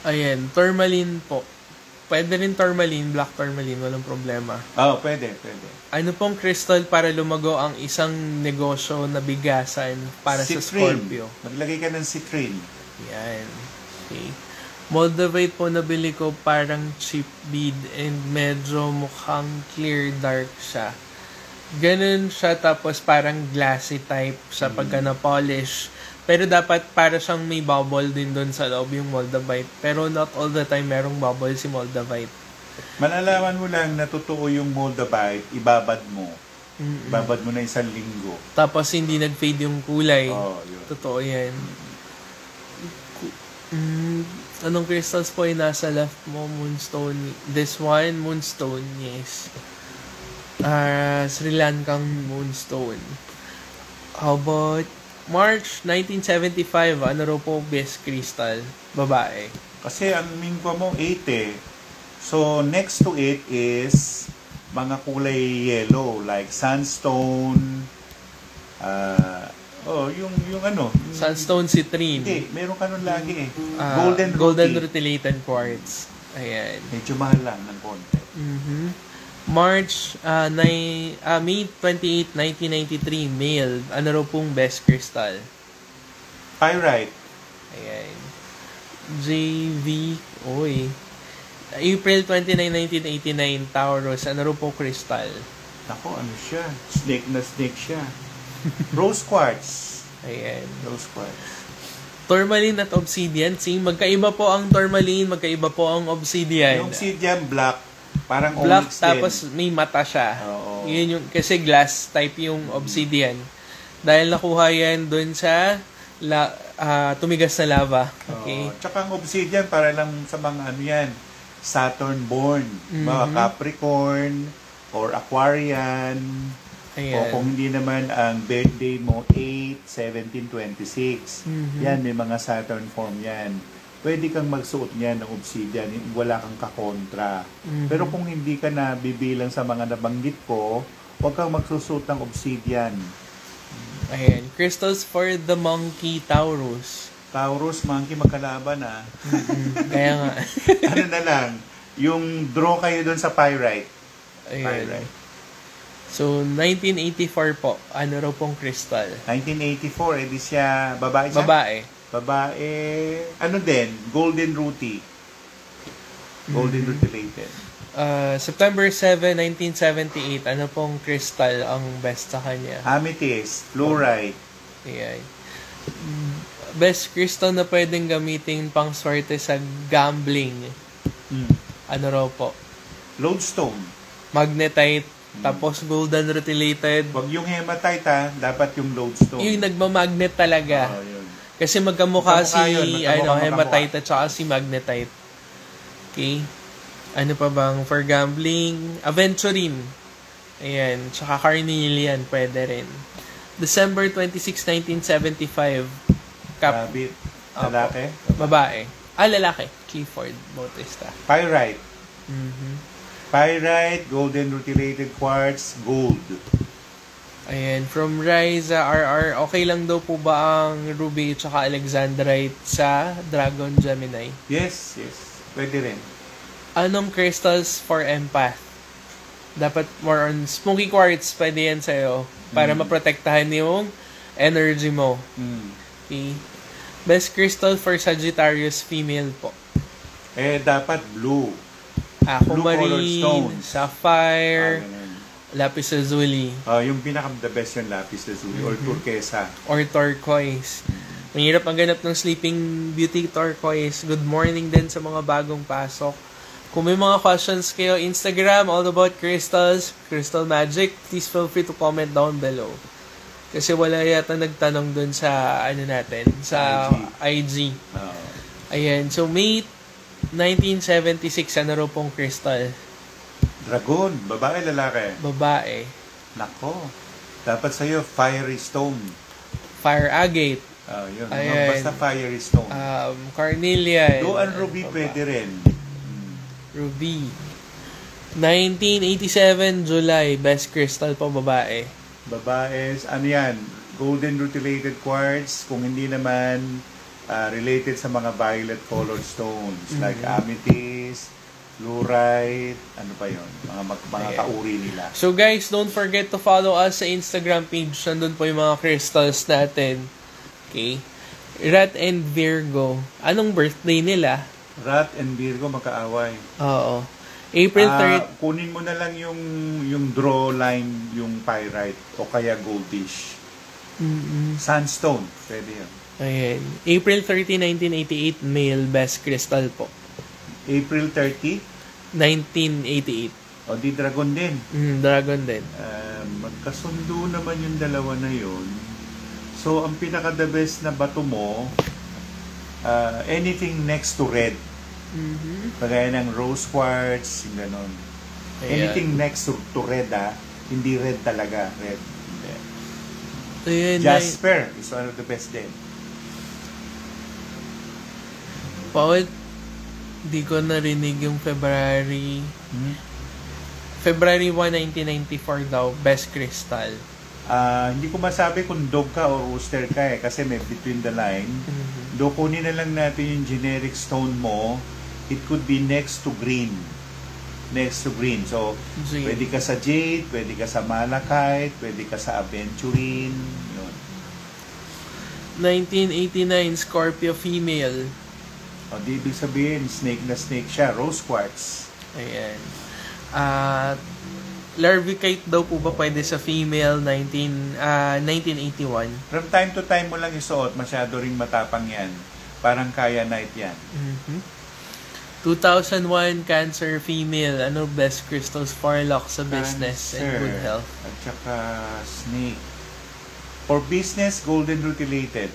Ayan, tourmaline po. Pwede rin tourmaline, black tourmaline, walang problema. Pwede. Ano pong crystal para lumago ang isang negosyo na bigasan para sa Scorpio? Maglagay ka ng citrine. Yan. Okay. Moldavite po nabili ko parang cheap bead and medyo mukhang clear dark siya. Ganun siya, tapos parang glassy type sa pagka na-polish. Pero dapat para siyang may bubble din doon sa loob yung Moldavite. Pero not all the time merong bubble si Moldavite. Malalaman mo lang na totoo yung Moldavite, ibabad mo. Ibabad mo na 1 linggo. Tapos hindi nag-fade yung kulay. Yun. Totoo yan. Anong crystals po yung nasa left mo? Moonstone. This one, Moonstone, yes. Sri Lankang Moonstone. How about March 1975, ano raw po best crystal? Babae. Kasi ang mingwa mo 8 So, next to it is mga kulay yellow, like sandstone, yung ano. Sandstone citrine. Hindi, meron ka nun lagi Golden rutilated quartz. Ayan. Medyo mahal lang ng konti. March, May 28, 1993, male. Ano raw pong best crystal? Pyrite. Ayan. JV, April 29, 1989, Taurus. Ano raw pong crystal? Ako, ano siya? Snake na snake siya. Rose quartz. Ayan. Rose quartz. Tourmaline at obsidian. Magkaiba po ang tourmaline, magkaiba po ang obsidian. Yung obsidian, black. Parang black, onyx tapos din. may mata siya. Oo. Yun yung, kasi glass type yung obsidian. Dahil nakuha yan dun sa tumigas na lava. Okay. Tsaka ang obsidian, para lang sa mga ano yan, Saturn born. Mga Capricorn or Aquarian. Ayan. O kung hindi naman ang birthday mo, 8/17/26. Yan, may mga Saturn form yan. Pwede kang magsuot niyan ng obsidian, wala kang kakontra. Pero kung hindi ka na bibilang sa mga nabanggit ko, huwag kang magsusuot ng obsidian. Ayan. Crystals for the monkey Taurus. Taurus, monkey, magkalaban Kaya nga. Ano na lang, yung draw kayo doon sa pyrite. Ayan. Pyrite. So, 1984 po. Ano raw pong crystal? 1984, edi siya, babae siya? Babae, ano din, golden rutile. Golden rutilated. September 7, 1978, ano pong crystal ang best sa kanya? Amethyst, fluorite. Ayan. Best crystal na pwedeng gamitin pang swerte sa gambling. Ano raw po? Lodestone. Magnetite, tapos golden rutilated. Wag yung hematite dapat yung lodestone. Yung nagmamagnet talaga. Yun. Kasi magkamukha si magkamukha. hematite at saka si magnetite. Okay? Ano pa bang for gambling? Aventurine. Ayan. Tsaka carnelian, pwede rin. December 26, 1975. Rabbit. Lalaki? Babae. Lalaki. Clifford Bautista. Pyrite. Pyrite, golden rutilated quartz, gold. Ayan, from Riza RR, okay lang daw po ba ang ruby at saka alexandrite sa Dragon Gemini? Yes. Pwede rin. Anong crystals for empath? Dapat more on smoky quartz, pwede yan sa'yo. Para maprotektahan yung energy mo. Okay. Best crystal for Sagittarius female po. Dapat blue. Aquamarine, stones. sapphire, lapis lazuli. Yung pinaka-the best yung lapis lazuli or turquesa. Or turquoise. Mahirap ang ganap ng Sleeping Beauty turquoise. Good morning din sa mga bagong pasok. Kung may mga questions kayo, Instagram, all about crystals, crystal magic, please feel free to comment down below. Kasi wala yata nagtanong dun sa, natin, sa IG. Ayan. So, May 1976, ano raw pong crystal? Dragon. Babae, lalaki? Babae. Nako. Dapat sa'yo, fiery stone. Fire agate. Yun. Ayan. Basta fiery stone. Carnelian. Blue and ruby pwede rin. Ruby. 1987, July. Best crystal po, babae. Babae, ano yan? Golden rutilated quartz. Kung hindi naman related sa mga violet colored stones like amethyst, fluorite, ano pa yun? Mga kauri nila. So guys, don't forget to follow us sa Instagram page. Nandun po yung mga crystals natin. Okay? Rat and Virgo. Anong birthday nila? Rat and Virgo magkaaway. Oo. April 3rd. Kunin mo na lang yung draw line, yung pyrite o kaya goldish. Sandstone, pwede yun. Ayan. April 30, 1988, male, best crystal po. April 30? 1988. O di dragon din. Dragon din. Magkasundo naman yung dalawa na yun. So, ang pinaka-the best na bato mo, anything next to red. Kagaya ng rose quartz, yung ganon. Anything next to red, hindi red talaga, red. Ayan, Jasper is one of the best din. Paul, di ko narinig yung February. February 1, 1994 daw, best crystal. Hindi ko masabi kung dog ka o rooster ka kasi may between the line. Do kunin na lang natin yung generic stone mo. It could be next to green. Next to green. So, pwede ka sa jade, pwede ka sa malachite, pwede ka sa aventurine. Yun. 1989, Scorpio female. O, di ibig sabihin, snake na snake siya. Rose quartz. Ayan. Larvicate daw po ba pwede sa female 1981? From time to time mo lang isuot, masyado ring matapang yan. Parang kaya night yan. 2001 Cancer female. Ano best crystals for luck sa business and good health? At saka snake. For business, golden rutilated.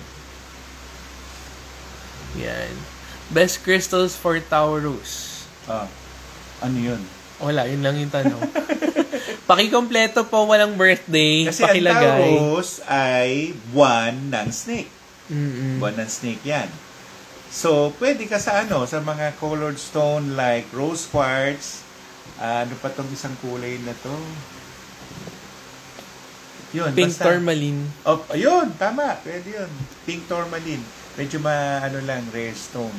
Yan. Best crystals for Taurus. Ano yun? Wala, yun lang yung tanong. Pakikompleto po, walang birthday. Kasi pakilagay. ang Taurus ay buwan ng snake. Buwan ng snake yan. So, pwede ka sa sa mga colored stone like rose quartz. Ano pa tong isang kulay na to? Yun, Pink basta. tourmaline. Ayun, tama. Pwede yun. Pink tourmaline. Medyo rare stone.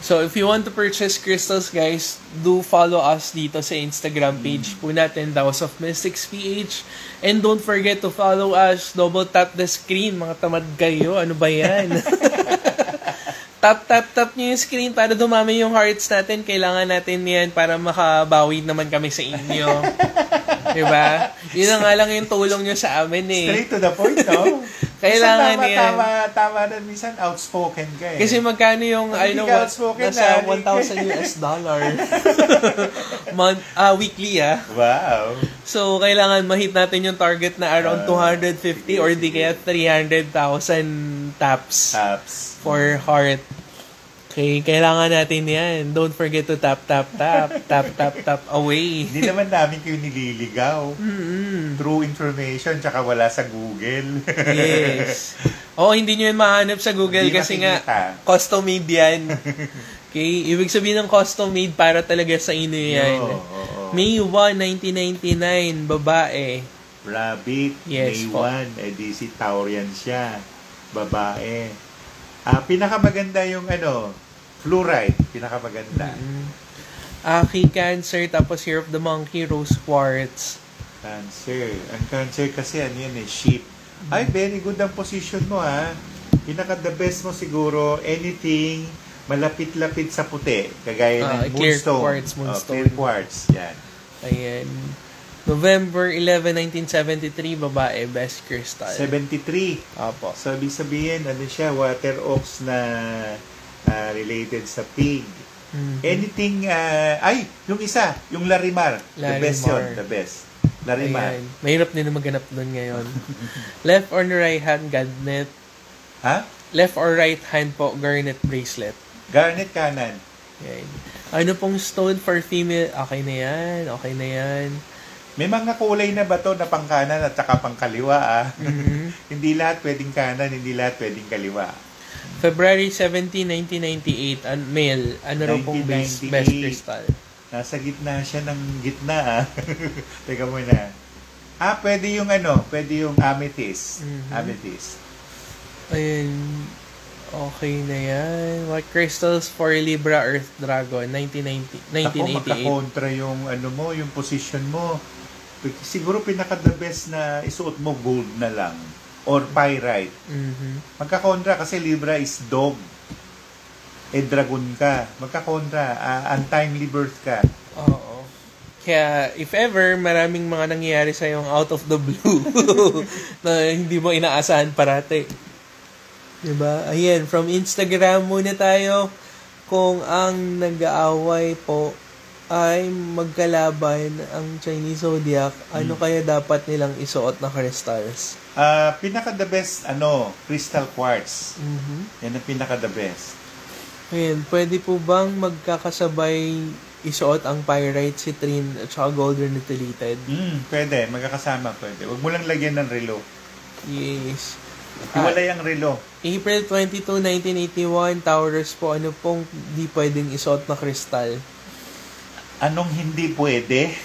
So, if you want to purchase crystals, guys, do follow us dito sa Instagram page po natin, The House of Mystics PH. And don't forget to follow us. Double tap the screen. Mga tamad kayo. Ano ba yan? Tap nyo yung screen para dumami yung hearts natin. Kailangan natin yan para makabawi naman kami sa inyo. Diba? Yun na nga lang yung tulong nyo sa amin Straight to the point, no? Kailangan yan. Tama na minsan outspoken ka Kasi magkano yung, I know what, nasa $1,000 weekly, Wow. So, kailangan ma-hit natin yung target na around 250 or di kaya 300,000 taps for heart. Okay, kailangan natin yan. Don't forget to tap away. Hindi naman namin kayo nililigaw. True information, tsaka wala sa Google. Yes. Hindi nyo yan mahanap sa Google hindi kasi makikita. Nga, custom made yan. Okay, ibig sabihin ng custom made para talaga sa inyo yan. May 1, 1999, babae. Rabbit, yes, May 1, si Taurian siya. Babae. Pinakamaganda yung fluorite, pinakamaganda. Aki, Cancer, tapos Year of the Monkey, Rose Quartz. Cancer. Ang Cancer kasi sheep. Ay, very good ang position mo, Pinaka-the best mo siguro, anything malapit-lapit sa puti, kagaya ng moonstone. Clear quartz, yan. Ayan. November 11, 1973, babae, best crystal. 73. Apo. So, ibig sabihin, siya, water oaks na related sa pig. Anything, yung isa, yung Larimar. The best yun, the best. Larimar. Ayan. Mahirap din na maghanap doon ngayon. Left or right hand, garnet. Left or right hand po, garnet bracelet. Garnet kanan. Ayan. Ano pong stone for female? Okay na yan. May mga kulay na bato na pang kanan at saka pang kaliwa. Hindi lahat pwedeng kanan, hindi lahat pwedeng kaliwa. February 17, 1998, male. Ano raw pong best crystal? Nasa gitna siya ng gitna. Teka muna. Pwede yung amethyst. Amethyst. Ayun. Okay na yan. What crystals for Libra Earth Dragon, 1988. Magkakontra yung yung position mo. Siguro pinaka-the best na isuot mo gold na lang. Or pyrite. Magkakontra kasi Libra is dog. Dragon ka. Magkakontra. Untimely birth ka. Oo. Kaya, if ever, maraming mga nangyayari sa yung out of the blue na hindi mo inaasahan parati. Diba? Ayan, from Instagram muna tayo. Kung ang nag-aaway po ay magkalaban ang Chinese Zodiac, ano kaya dapat nilang isuot na crystals? Pinaka-the best, crystal quartz. Yan ang pinaka-the best. Ayan, pwede po bang magkakasabay isuot ang pyrite, citrine, at saka golden rutilated? Pwede. Magkakasama pwede. Huwag mo lang lagyan ng relo. Yes. Iwalay ang relo. April 22, 1981, Taurus po, ano pong di pwedeng isuot na kristal? Anong hindi pwede?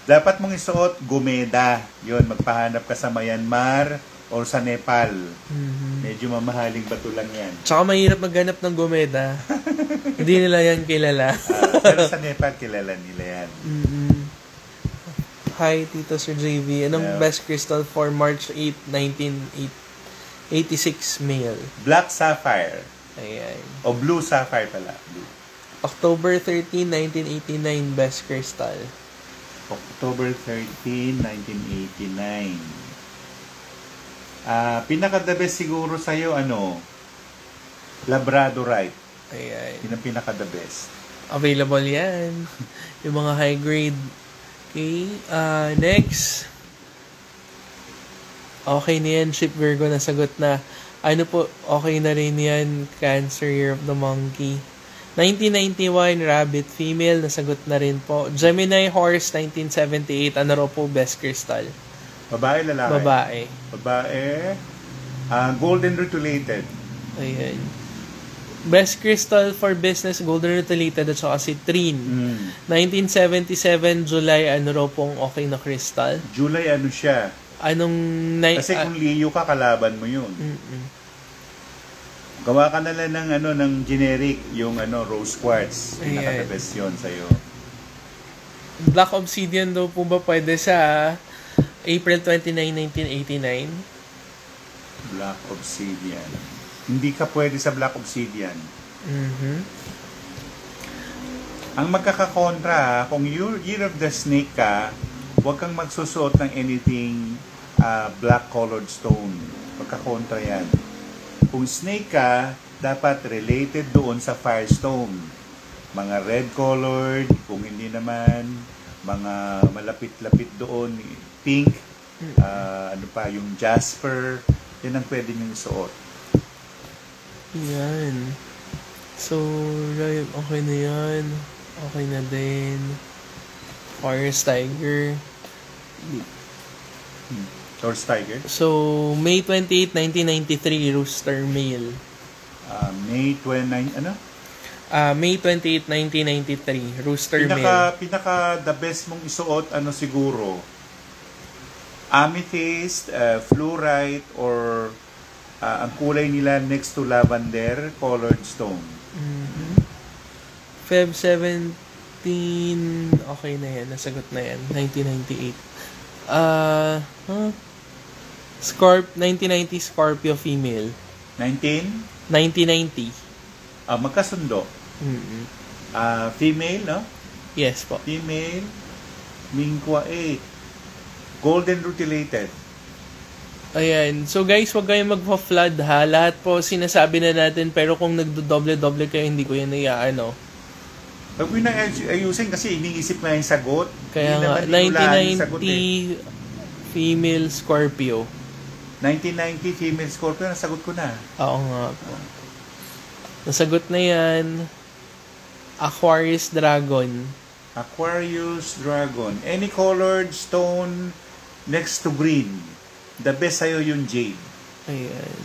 Dapat mong isuot gumeda. Yun, magpahanap ka sa Myanmar or sa Nepal. Medyo mamahaling bato lang yan. Tsaka mahirap maghanap ng gumeda. Hindi nila yan kilala. Pero sa Nepal, kilala nila yan. Hi, Tito Sir JV. Anong best crystal for March 8, 1986 male? Black sapphire. Ayan. O blue sapphire pala. Blue. October 13, 1989 best crystal. October 13, 1989. Pinaka-the best siguro sa'yo, Labradorite. Ayan. Yun ang pinaka-the best. Available yan. Yung mga high grade. Okay. Next. Okay na yan. Ship Virgo, nasagot na. Ano po, okay na rin yan. Cancer, Year of the Monkey. 1991, Rabbit, female, nasagot na rin po. Gemini, Horse, 1978, ano raw po best crystal? Babae, lalaki? Babae. Golden rutilated. Ayan. Best crystal for business, golden rutilated at saka citrine. 1977, July, ano raw pong okay na crystal? July, ano siya? Kasi kung Leo ka, kalaban mo yun. Gawa ka na lang ng generic, yung rose quartz. Pinaka-the best yun sa'yo. Black Obsidian daw po ba pwede sa April 29, 1989? Black Obsidian. Hindi ka pwede sa Black Obsidian. Ang magkakakontra, kung Year of the Snake ka, huwag kang magsusuot ng anything black colored stone. Magkakontra yan. Kung snake ka, dapat related doon sa firestone. Mga red colored, kung hindi naman, mga malapit-lapit doon, pink, yung jasper, yan ang pwede nyo isuot. Yan. So, okay na yan. Okay na din. Forest Tiger. Forest Tiger? So, May 28, 1993, Rooster Male. May 29, May 28, 1993, Rooster Male. Pinaka the best mong isuot, siguro? Amethyst, fluorite, or ang kulay nila next to lavender colored stone. Feb 17, okay na yan, nasagot na yan, 1998. 1990 Scorpio female. 1990. Magkasundo. Female, no? Yes po. Female, Mingkwa 8. Golden rutilated. Ayan. So guys, wag kayong magpa-flood ha. Lahat po sinasabi na natin, pero kung nagdo-doble-doble kayo, hindi ko yan iaano. Huwag mo na ayusin kasi iniisip na yung sagot. Kaya nga, 1990 female Scorpio. 1990 female Scorpio, nasagot ko na. Oo nga po. Nasagot na yan. Aquarius Dragon. Aquarius Dragon. Any colored stone next to green. The best sa'yo yung jade. Ayan.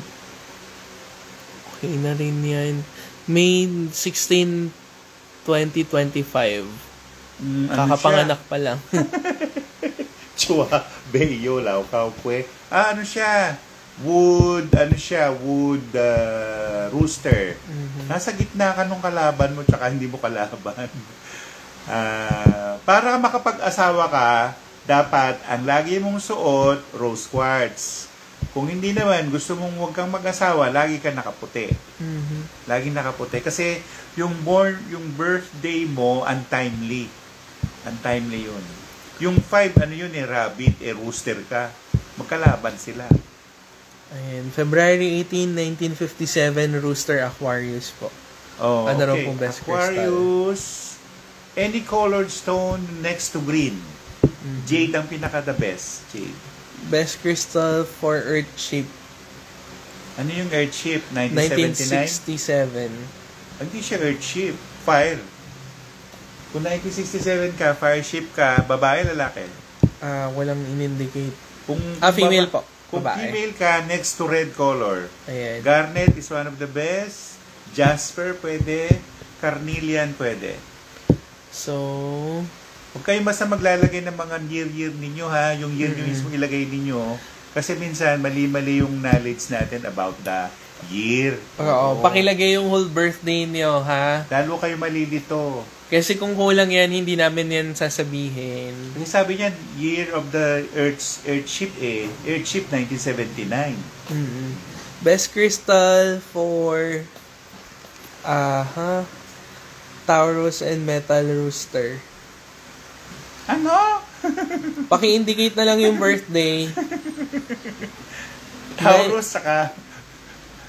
Okay na rin yan. May 16, 2025. Kakapanganak pa lang. Chua, Beyo, Laukaw, Kwe. Ano siya? Wood, ano siya, wood rooster. Nasa gitna ka nung kalaban mo, tsaka hindi mo kalaban. Para makapag-asawa ka, dapat ang lagi mong suot, rose quartz. Kung hindi naman, gusto mong huwag kang mag-asawa, lagi ka nakaputi. Lagi nakaputi. Kasi yung birthday mo, untimely. Untimely yun. Yung 5, ano yun rabbit, rooster ka. Magkalaban sila. Ayan, February 18, 1957, Rooster Aquarius po. Oh, ano raw okay. pong best crystal? Aquarius, any colored stone next to green. Jade ang pinaka-the best. Jade. Best crystal for Earth shape. Ano yung Earth shape? 1979? 1967. Hindi siya Earth shape. Fire. Kung 1967 ka, fire shape ka, babae, lalaki? Walang in-indicate. Kung female po. Kung Babae. female ka, next to red color. Ayan. Garnet is one of the best. Jasper, pwede. Carnelian, pwede. So, huwag kayo basta maglalagay ng mga year ninyo, ha? Yung year nyo mismo ilagay ninyo. Kasi minsan, mali-mali yung knowledge natin about the year. oo, pakilagay yung whole birthday niyo, ha? Lalo kayo malilito. Kasi kung kulang yan, hindi namin yan sasabihin. Kasi sabi niya, year of the Earthship, Earthship 1979. Best crystal for Taurus and Metal Rooster. Ano? Paki-indicate na lang yung birthday. Taurus saka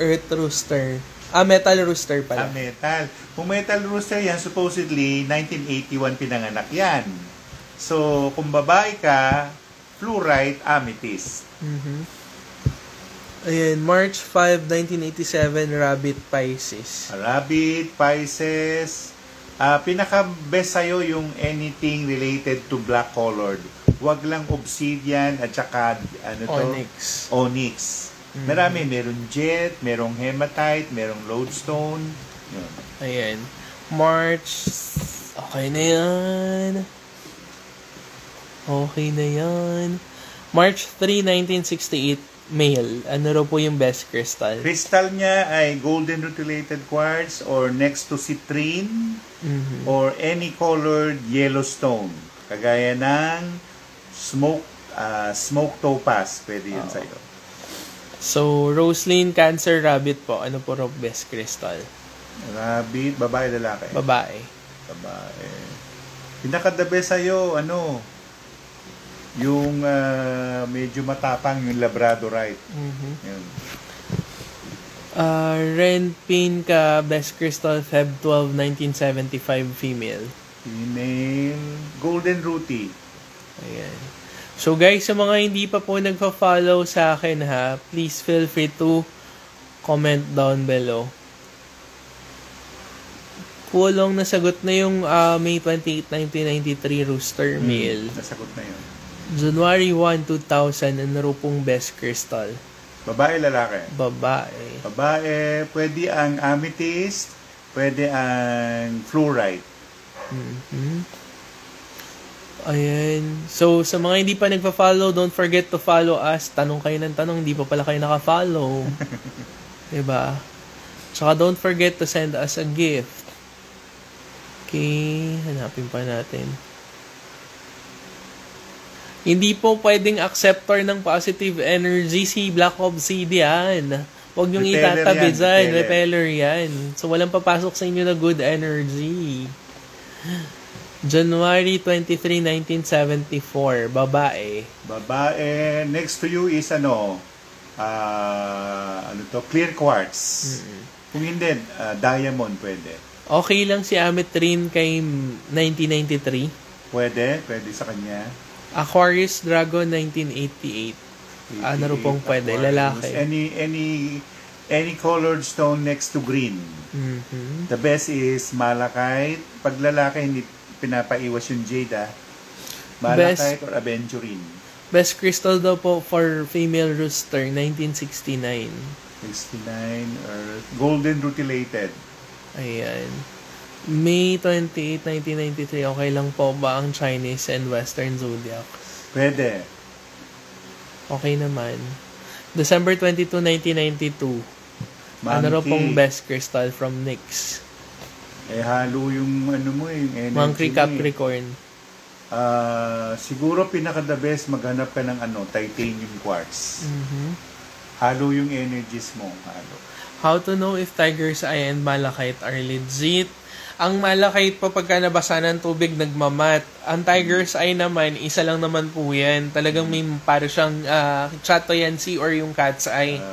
Earth Rooster. Metal Rooster pala. metal. Kung metal rooster yan, supposedly, 1981 pinanganak yan. So, kung babae ka, fluorite, amethyst. Ayan, March 5, 1987, Rabbit Pisces. Rabbit, Pisces. Pinaka-best sa'yo yung anything related to black colored. Huwag lang obsidian at saka Onyx. Marami, merong jet, merong hematite, merong lodestone. Yun. Ayan. March, okay na yan. March 3, 1968, male. Ano raw po yung best crystal? Crystal niya ay golden rutilated quartz or next to citrine or any colored yellow stone. Kagaya ng smoke topaz. Pwede yun sa'yo. So, Roslyn, Cancer, Rabbit po. Ano po raw best crystal? Rabbit, babae, lalaki? Babae. Pinaka-the best sa'yo, yung medyo matapang, yung Labradorite. Yun. Ren Pin ka, best crystal, Feb 12, 1975, female. Golden Ruti. Ayan. So guys, sa mga hindi pa po nagpa-follow sa akin ha, please feel free to comment down below. Kulong nasagot na yung May 28, 1993 Rooster male. Nasagot na yun. January 1, 2000, ano raw pong best crystal? Babae, lalaki? Babae. Pwede ang amethyst, pwede ang fluorite. Ayan. So, sa mga hindi pa nagpa-follow, don't forget to follow us. Tanong kayo ng tanong, hindi pa pala kayo naka-follow. Diba? Tsaka don't forget to send us a gift. Okay, hanapin pa natin. Hindi po pwedeng acceptor ng positive energy si Black Obsidian. Huwag niyong itatabi dyan. Repeller yan. So, walang papasok sa inyo na good energy. January 23, 1974. Babae. Next to you is clear quartz. Kung hindi, diamond pwede. Okay lang si Ametrin kay 1993. Pwede sa kanya. Aquarius Dragon 1988. Ano rin pong pwede? Lalaki. Any colored stone next to green. The best is malachite. Pag lalaki, hindi pinapaiwas yung jade, malachite or aventurine. Best crystal daw po for female rooster, 1969. 69 or golden rutilated. Ayan. May 28, 1993, okay lang po ba ang Chinese and Western zodiacs? Pwede. Okay naman. December 22, 1992. Ano raw Monkey. pong best crystal from NYX? Halo yung mo yung energy Monkey mo Capricorn. Siguro pinaka-the best maghanap ka ng titanium quartz. Mhm. Halo yung energies mo. Halo. How to know if tiger's eye and malachite are legit? Ang malachite po pagka nabasa ng tubig nagmamat. Ang tiger's eye naman, isa lang naman po yan. Talagang may para siyang chatoyancy or yung cat's eye.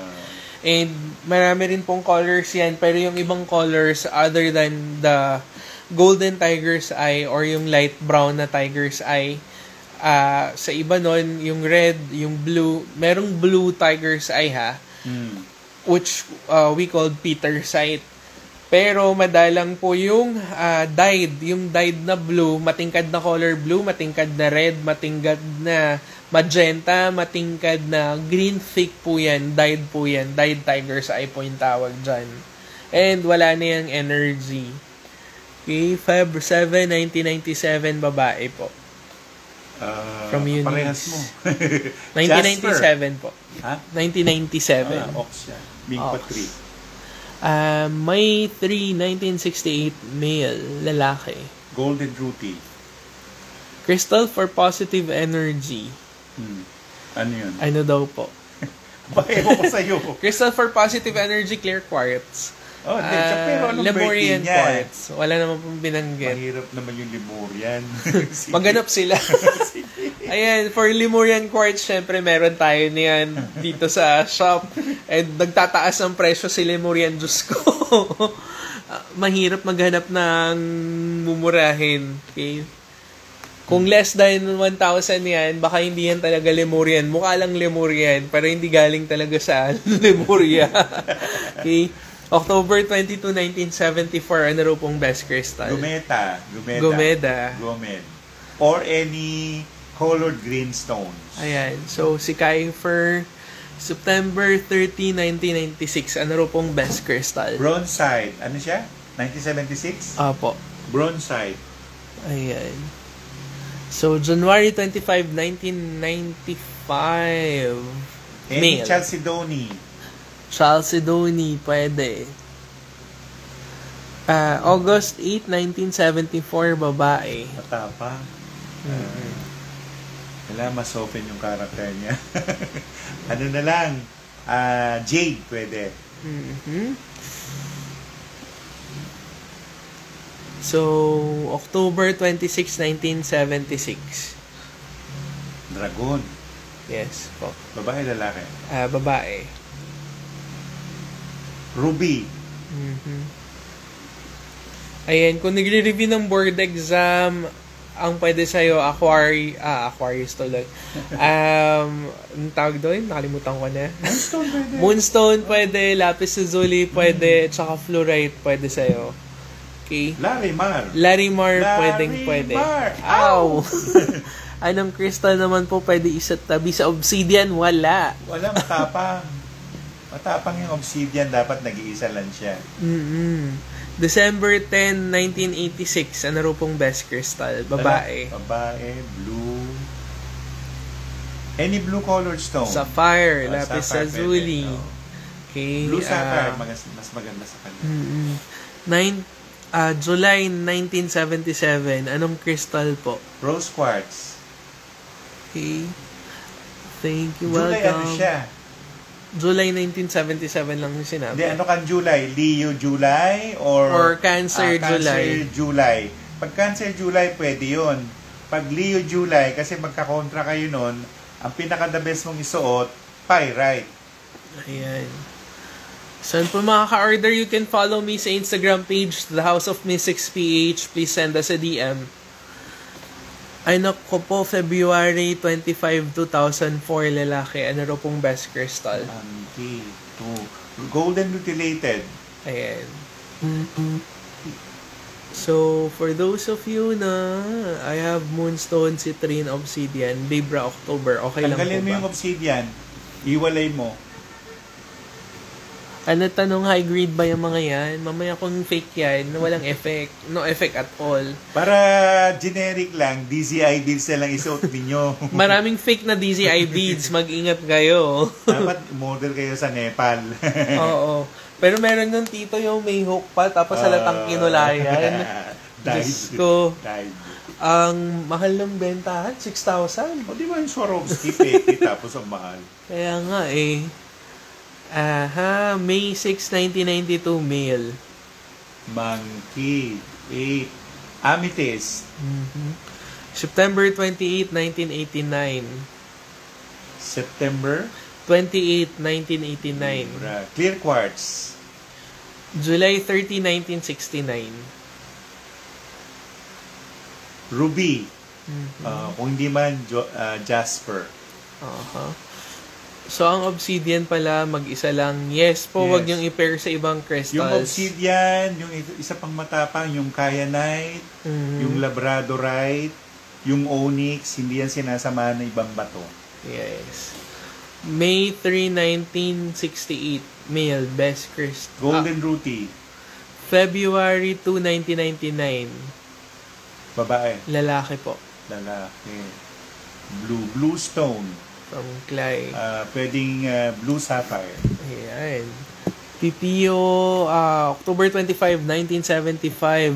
And marami rin pong colors yan. Pero yung ibang colors other than the golden tiger's eye or yung light brown na tiger's eye, sa iba nun, yung red, yung blue, merong blue tiger's eye which we called Petersite. Pero madalang po yung dyed na blue, matingkad na color blue, matingkad na red, matingkad na magenta, matingkad na green, thick po yan, dyed po yan, dyed tiger's eye po yung tawag dyan. And wala na yung energy. Okay, Feb 7, 1997, babae po. From Eunice. Parehas mo. 1997 po. Ha? 1997. Ox siya. Bingpa Ox. 3. May 3, 1968, male, lalaki. Golden Ruti. Crystal for positive energy. Ano yun? Ano daw po? Bakit ko sa'yo? Crystal for positive energy, clear quartz. Oh, pero anong Lemurian birthday niya? quartz. Wala naman pong binanggit. Mahirap naman yung Lemurian. Maghanap sila. Ayan, for Lemurian quartz, syempre meron tayo niyan dito sa shop. And nagtataas ang presyo si Lemurian. Diyos ko. Mahirap maghanap ng mumurahin. Okay? Kung less than 1,000 yan, baka hindi yan talaga Lemurian. Mukha lang Lemurian, pero hindi galing talaga sa Lemuria. Okay? October 22, 1974, ano raw pong best crystal? Gometa. Gomed. Or any colored green stones. Ayan. So, si Kiefer, September 30, 1996, ano raw pong best crystal? Bronzite. Ano siya? 1976? Apo. Bronzite. Ayan. So, January 25, 1995. Any Male. Chalcedony. Chalcedony, pwede. August 8, 1974, babae. Matapang. Wala, mas open yung character niya. Ano na lang? Jade, pwede. So, October 26, 1976. Dragon. Yes po. Babae, lalaki. Babae. Ruby. Ayan, kung nagre-review ng board exam, ang pwede sa'yo, Aquarius tuloy. Ang tawag doon? Nakalimutan ko na. Moonstone pwede. Moonstone pwede, lapis lazuli pwede, tsaka fluorite pwede sa'yo. Okay? Larimar. Pwedeng pwede. Ow! Anong crystal naman po pwede isatabi sa obsidian? Wala. Wala, matapang. Matapang yung obsidian, dapat nag-iisa lang siya. December 10, 1986, ano raw pong best crystal? Babae. Blue. Any blue colored stone? Sapphire, lapis sapphire lazuli. pwede, Okay. Blue sapphire, mas maganda sa kanya. July 1977, anong crystal po? Rose quartz. Okay. Thank you, July, welcome. ano siya? July 1977 lang yung sinabi. Hindi, ano kan July? Leo July? Or Cancer July. Cancer July. Pag Cancer July, pwede yun. Pag Leo July, kasi magkakontra kayo nun, ang pinaka-the best mong isuot, pyrite. Ayan. Saan po makaka-order? You can follow me sa Instagram page, The House of Mystics PH. Please send us a DM. Ay nako po, February 25, 2004, lalaki. Ano raw pong best crystal? Golden mutilated. Ayan. So, for those of you na I have Moonstone, Citrine, Obsidian, Libra, October, okay lang po ba? Tanggalin mo yung obsidian. Iwalay mo. Ano tanong, high grade ba yung mga yan? Mamaya kung fake yan, walang effect. No effect at all. Para generic lang, DZI beads na lang isuot ninyo. Maraming fake na DZI beads. Mag-ingat kayo. Dapat model kayo sa Nepal. Oo. Pero meron nun, tito, yung may hook pa, tapos halatang kinulayan. Diyos ko. Died. Ang mahal ng bentahan, 6,000. O di ba yung Swarovski peke tapos ang mahal? Kaya nga eh. May 6, 1992 male. Monkey. 8. Amethyst. September 28, 1989. September 28, 1989. Clear quartz. July 30, 1969. Ruby. Kung hindi man, Jasper. So, ang obsidian pala, mag-isa lang. Yes po, Yes. wag niyong i-pair sa ibang crystals. Yung obsidian, yung isa pang matapang, yung kyanite, yung labradorite, yung onyx, hindi yan sinasama ng ibang bato. Yes. May 3, 1968. Male, best crystal. Golden rupee, February 2, 1999. babae, Lalaki po. lalaki. Blue stone, From Clay. pwedeng blue sapphire. Ayan. Pipio, October 25, 1975.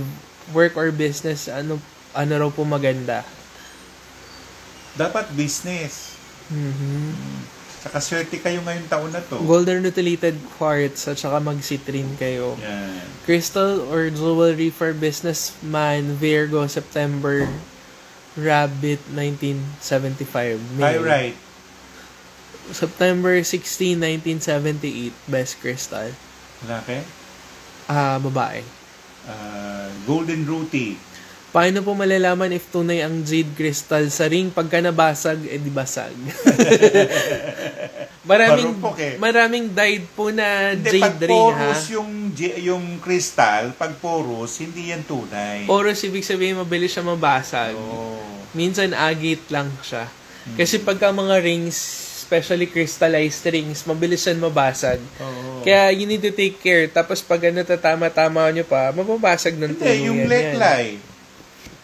Work or business, ano raw po maganda? Dapat business. Saka swerte kayo ngayong taon na to. Golden rutilated quartz at saka mag-citrine kayo. Yan. Crystal or jewelry for businessman, Virgo, September. Rabbit, 1975. Male. Pyrite, September 16, 1978. Best crystal. lalaki. Babae. Golden rupee, Paano po malalaman if tunay ang jade crystal sa ring? Pagka nabasag, di basag. Marupok eh. Maraming dyed po na Hindi, pag jade ring, ha? porous yung crystal, pag porous, hindi yan tunay. Porous, ibig sabihin, mabilis siya mabasag. Minsan, agate lang siya. Kasi pagka mga rings, especially crystallized rings, mabilis yan mabasag. Kaya you need to take care. Tapos pag natatama-tama nyo pa, mababasag ng tulo Hindi, yung yan. leklay.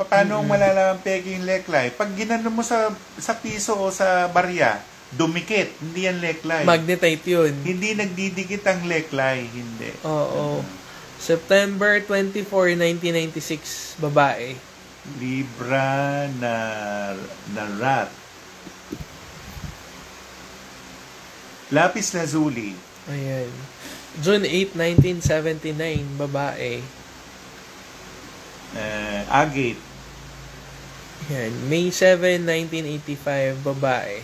Paano malalaman peke yung leklay? Pag ginano mo sa piso o sa barya, dumikit. Hindi yan leklay. Magnetite yun. Hindi nagdidikit ang leklay. Hindi. Oo. September 24, 1996, babae. Libra na rat. Lapis lazuli. Ayan. June 8, 1979, babae. Agate. Ayan. May 7, 1985, babae.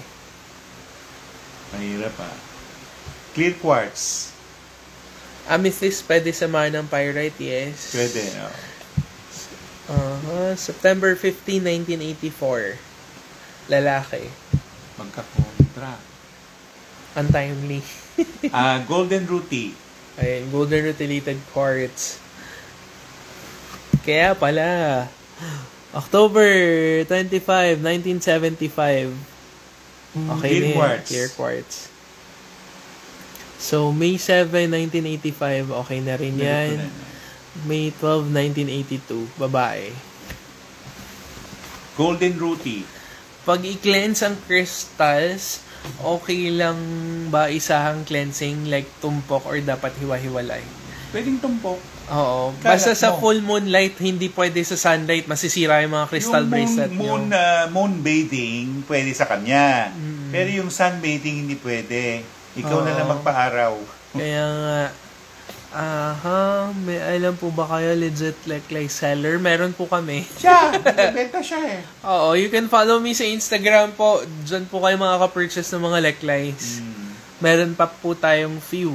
Mahirap pa. Clear quartz. Amethyst, pwede samahan ng pyrite, yes. Pwede. September 15, 1984, lalaki. Magkakontra. Untimely. Golden rupee. Ayan, golden rutilated quartz. Kaya pala, October 25, 1975. Okay Clear na yan, quartz. clear quartz. So, May 7, 1985, okay na rin yan. May 12, 1982, babae. Golden rupee. Pag i-cleanse ang crystals, okay lang ba isahang cleansing like tumpok or dapat hiwa-hiwalay? Pwedeng tumpok. Oo. Kalat Basta sa mo. full moonlight, hindi pwede sa sunlight, masisira yung mga crystal Yung bracelet moon, nyo. moon bathing, pwede sa kanya. Pero yung sunbathing, hindi pwede. Ikaw na lang magpa-araw. Kaya nga, may alam po ba kayo legit like seller? Meron po kami. Siya! Nagbenta siya eh. Oo, you can follow me sa Instagram po. Diyan po kayo makaka-purchase ng mga lecklies. Meron pa po tayong few.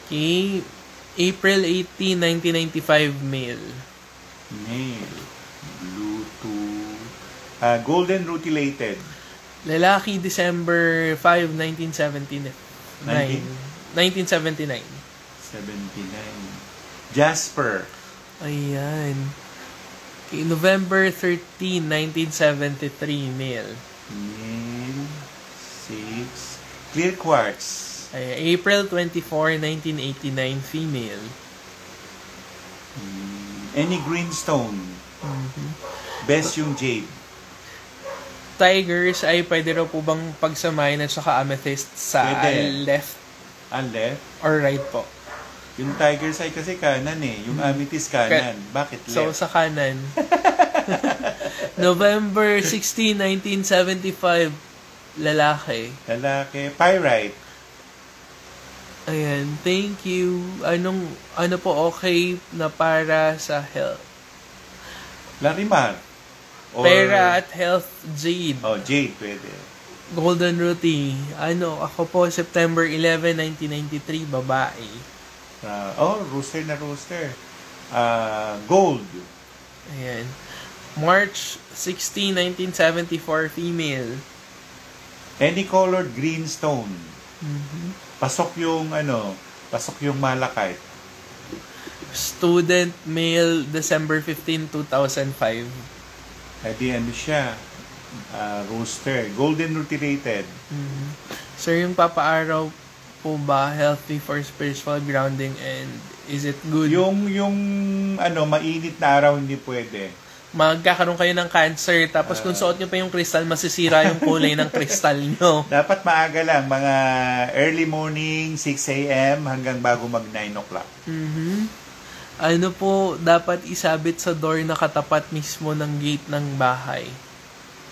Okay. April 18, 1995, male. Male. Bluetooth. Golden rutilated. Lalaki, December 5, 1979. 1979. 79. Jasper. Ayan. Okay, November 13, 1973, male. Male. 6. Clear quartz. Ay, April 24, 1989, female. Any greenstone. Best yung jade. Tigers ay pwede raw po bang pagsamahin at saka amethyst sa Pwede. left Left. or right po? Yung tigers ay kasi kanan eh. Yung amethyst kanan. Bakit left? So, sa kanan. November 16, 1975, lalaki. Lalaki. Pyrite. Ayan, thank you. Ano po okay na para sa health? Larimar. Or, Pera at health, jade. Oh, jade pwede. Golden Ruti. Ako po, September 11, 1993, babae. Rooster na rooster. Gold. Ayan. March 16, 1974, female. Any colored green stone. Pasok yung malachite. Student, male, December 15, 2005. Siya. Rooster. Golden rutilated. Sir, yung papaaraw po ba healthy for spiritual grounding and is it good? Yung mainit na araw hindi pwede. Magkakaroon kayo ng cancer tapos kung suot nyo pa yung crystal, masisira yung kulay ng crystal nyo. Dapat maaga lang, mga early morning, 6 a.m. hanggang bago mag 9 o'clock. Ano po dapat isabit sa door na katapat mismo ng gate ng bahay?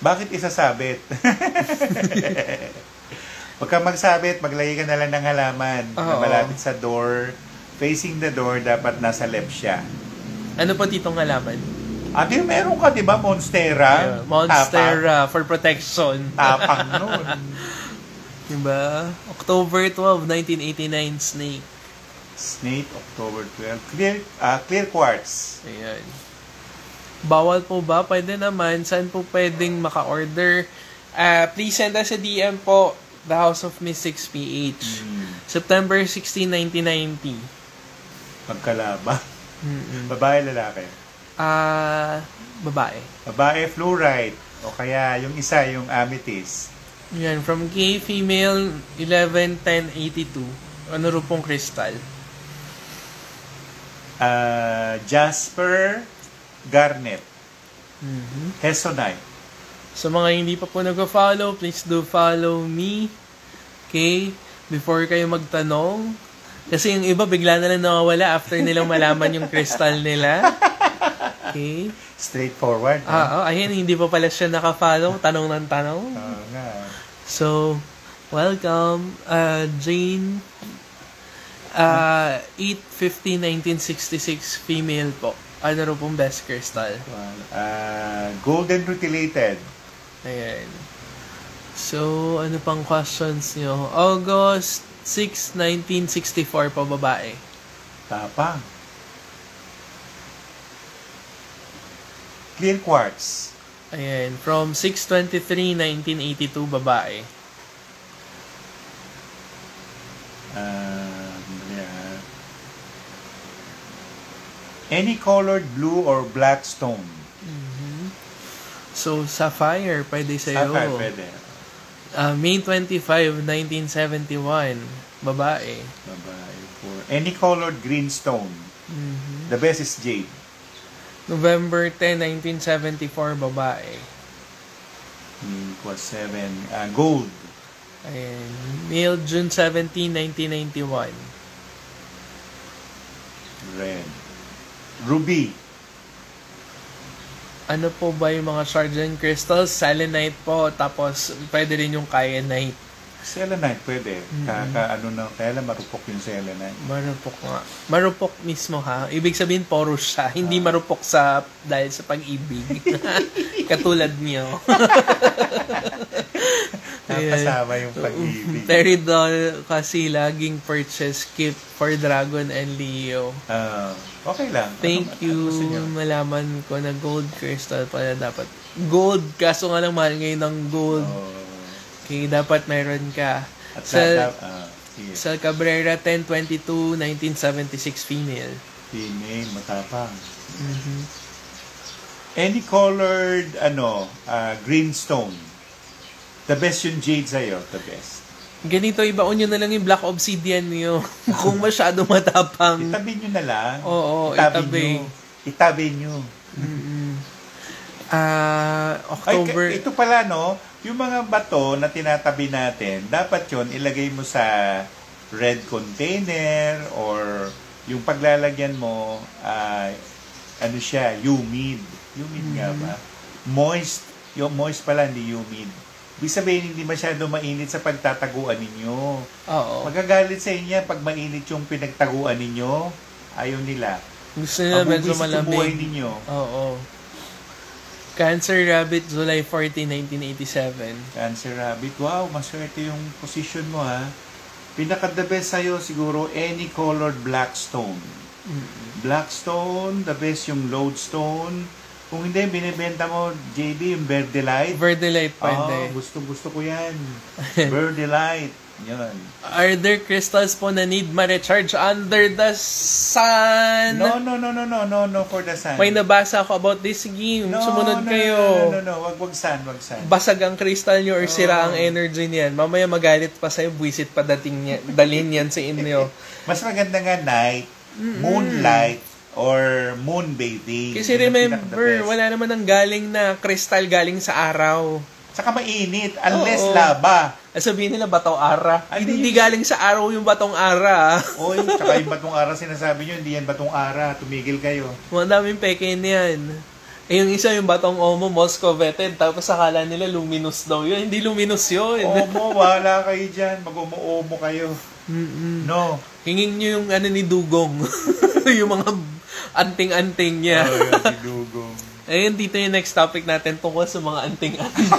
Bakit isasabit? Huwag kang magsabit, maglagay ka na lang ng halaman na malapit sa door. Facing the door, dapat nasa left siya. Ano po titong halaman? Meron ka, di ba, Monstera? Monstera for protection. Tapang nun. Diba? October 12, 1989, snake. Snake, October 12. Clear quartz. Ayan. Bawal po ba? Pwede naman. Saan po pwedeng maka-order? Please send us a DM po. The House of Mystics PH. September 16, 1990. Magkalaba. Babae, lalaki? Babae. Babae, fluorite. O kaya yung isa, yung amethyst. Yan. From gay female, 11-10-82. Ano rin pong crystal? Jasper, garnet. Hesonite. Sa mga hindi pa po nag-follow, please do follow me. Okay? Before kayo magtanong. Kasi yung iba bigla na lang nawawala after nilang malaman yung crystal nila. Okay? Straightforward. Ayan, hindi pa pala siya naka-follow. Tanong ng tanong. Nga. So, welcome. Jane. 8/15/1966, female po. Ano rin pong best crystal? Golden rutilated. Ayan. So, ano pang questions nyo? August 6, 1964 po, babae. Tapang. Clear quartz. Ayan. From 6/23, 1982, babae. Any colored blue or black stone. So, sapphire, pwede sa'yo. Sapphire, pwede. May 25, 1971, babae. Any colored green stone. The best is jade. November 10, 1974, babae. Was 7. Gold. Ayan. Male, June 17, 1991. Red. Ruby. Ano po ba yung mga Sargent crystals? Selenite po, tapos pwede rin yung kyanite. Selenite pwede. Kaya lang marupok yung selenite. Marupok nga. Marupok mismo ha. Ibig sabihin porous siya. Hindi marupok dahil sa pag-ibig. Katulad niyo. Kasama yung pag-ibig. Peridol kasi laging purchase gift for Dragon and Leo. Okay lang. Thank you. Malaman ko na gold crystal pala dapat. Gold. Kaso nga lang mahal ngayon ng gold. Okay, dapat meron ka. At Sal Cabrera, 10/22, 1976, female. Female, matapang. Any colored, green stone. The best yung jade sa'yo, the best. Ganito, ibaon nyo na lang yung black obsidian nyo. Kung masyado matapang. Itabi nyo na lang. Oo, itabi. Itabi nyo. October. Ay, ito pala, no? Yung mga bato na tinatabi natin, dapat yon ilagay mo sa red container or yung paglalagyan mo, ano siya, humid. Humid nga ba? Moist. Yung moist pala, hindi humid. Ibig sabihin, hindi masyado mainit sa pagtataguan ninyo. Oo. Magagalit sa inyo pag mainit yung pinagtaguan ninyo. Ayaw nila. Gusto nila medyo malamig. Buhay ninyo. Oo. Cancer Rabbit, July 14, 1987. Cancer Rabbit. Wow, maswerte yung position mo, ha? Pinaka-the best sa'yo, siguro, any colored black stone. Black stone, the best yung lodestone. Kung hindi, binibenta mo, JB, yung Verde Light. Verde Light pwede. Gusto ko yan. Verde Light. Yan. Are there crystals po na need ma-recharge under the sun? No, for the sun. May nabasa ako about this game. Sumunod kayo. No. Wag sun. Basag ang crystal nyo or sira ang energy niyan. Mamaya magalit pa sa'yo, buwisit pa dalhin yan sa inyo. Mas maganda nga night, moonlight, or moon bathing. Kasi remember, wala naman ang galing na crystal galing sa araw. Saka mainit, unless lava. Sabihin nila batong ara. Ay, hindi galing sa araw yung batong ara. Oy, saka yung batong ara sinasabi nyo, hindi yan batong ara. Tumigil kayo. Madaming peke niyan. Yung isa yung batong Omo, Moscoveted. Tapos akala nila luminous daw yun. Hindi luminous yun. Omo, wala kayo dyan. Mag-omo kayo. No. Hingin nyo yung ni Dugong. Yung mga anting-anting niya. Si Dugong. Ayun, dito yung next topic natin tungkol sa mga anting-anting.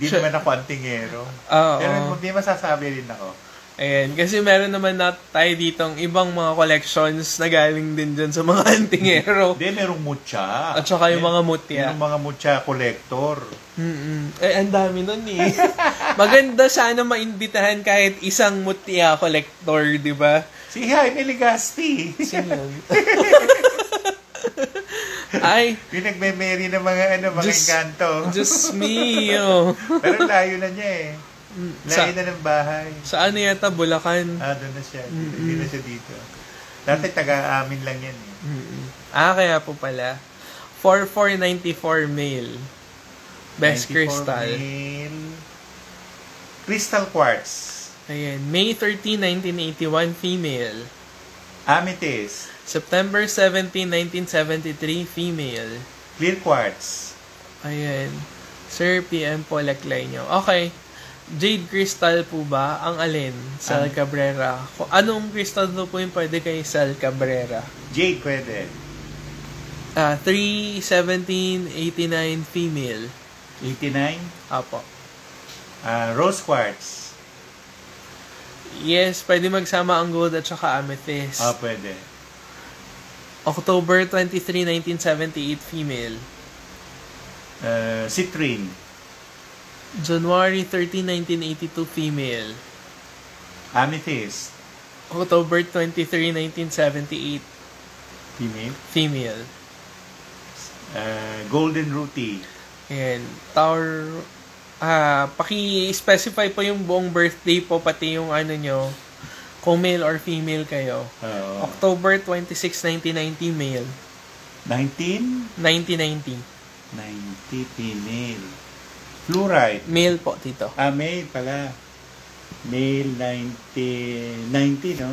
Hindi naman ako antingero. Pero hindi masasabi rin ako. Ayan, kasi meron naman na tayo ditong ibang mga collections na galing din dyan sa mga antingero. Hindi, merong mutya. At saka yung mga mutya. Yung mga mutya collector. Ang dami nun eh. Maganda sana maimbitahan kahit isang mutya collector, di ba? Si Jaime Legazpi. Sino? Ay, yung nagme-merry ng mga engkanto. Just me. Oh. Pero layo na niya eh. Layo na ng bahay. Saan yata? Bulacan? Doon na siya. Hindi na siya dito. Dati taga-amin lang yan eh. Kaya po pala. 4494 male. Best crystal. Male. Crystal quartz. Ayan. May 13, 1981 female. Amethyst. September 17, 1973 female. Clear quartz. Ayan. Sir, PM po, laklay nyo. Okay. Jade crystal po ba? Ang alin? Sal Cabrera. Anong crystal po yung pwede kay Sal Cabrera? Jade pwede. 31789 female. 89? Apo. Rose quartz. Yes, pwede magsama ang gold at saka amethyst. Pwede. October 23, 1978 female. Citrine. January 13, 1982 female. Amethyst. October 23, 1978 female. Golden Ruti. Ayan. Tower. Paki-specify po yung buong birthday po, pati yung nyo, kung male or female kayo. October 26, 1990 male. 1990. 90 female. Fluorite. Male po, tito. Male pala. Male 90, no?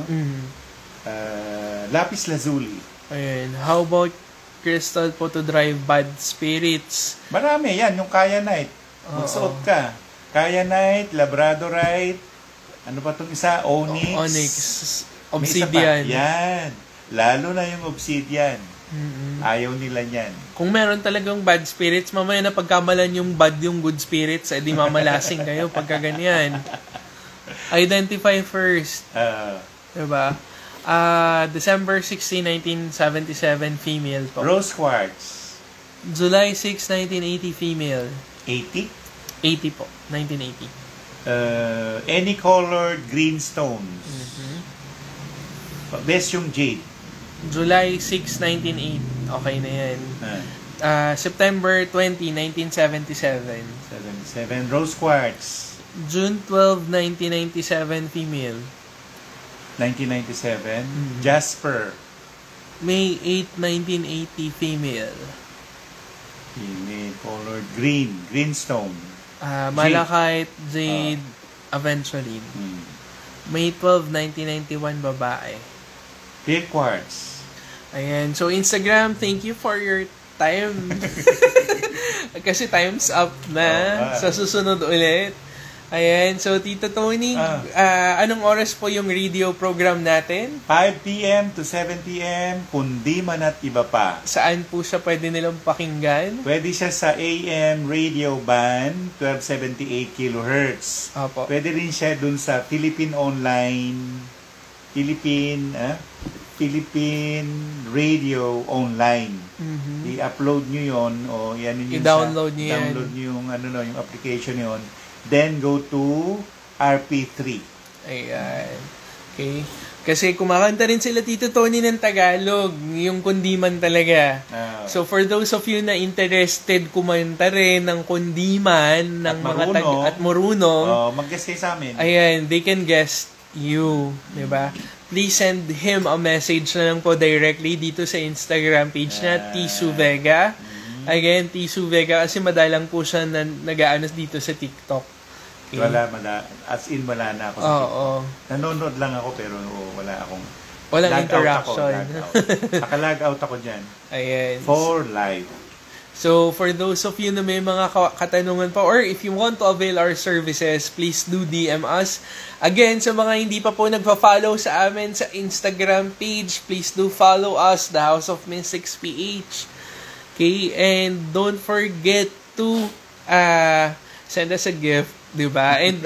Lapis lazuli. Ayan. How about crystal po to drive bad spirits? Marami yan. Yung Kyanite. Magsuot ka. Kyanite, Labradorite, ano pa itong isa? Onyx. Obsidian. Yan. Lalo na yung obsidian. Ayaw nila yan. Kung meron talagang bad spirits, mamaya na pagkamalan yung bad yung good spirits, di mamalasing kayo pagka ganyan. Identify first. Diba? December 16, 1977, female po. Rose quartz. July 6, 1980, female. 80? 80 po. 1980. Any colored green stones. Best yung jade. July 6, 1908. Okay na yan. September 20, 1977. 77. Rose quartz. June 12, 1997, female. 1997. Jasper. May 8, 1980, female. Female. Colored green. Greenstone. Malachite, jade, aventurine. May 12, 1991, babae. Clear quartz. Ayan. So, Instagram, thank you for your time. Kasi time's up na. Sa susunod ulit. Ayan. So, Tito Tony, anong oras po yung radio program natin? 5 p.m. to 7 p.m. Kundiman at iba pa. Saan po siya pwede nilang pakinggan? Pwede siya sa AM radio band 1278 kHz. Opo. Pwede rin siya dun sa Philippine Radio Online. I-upload nyo yon o i-download nyo yan. I-download nyo yung application yon. Then go to RP3. Ayan. Okay. Kasi kumakanta rin sila Tito Tony ng Tagalog, yung kundiman talaga. So for those of you na interested kumanta rin ng kundiman ng at marunong, mag-guest kayo sa amin. Ayan, they can guest you, 'di ba? Please send him a message na lang po directly dito sa Instagram page na Tisu Vega. Again, Tisu Vega kasi madalang po siya na nag-aanos dito sa TikTok. Okay. Wala na ako sa TikTok. Nanonood lang ako pero walang interaction. Naka-log out ako dyan. Ayan. For life. So, for those of you na may mga katanungan pa or if you want to avail our services, please do DM us. Again, sa mga hindi pa po nagpa-follow sa amin sa Instagram page, please do follow us, The House of Mystics PH. Okay? And don't forget to send us a gift, diba? And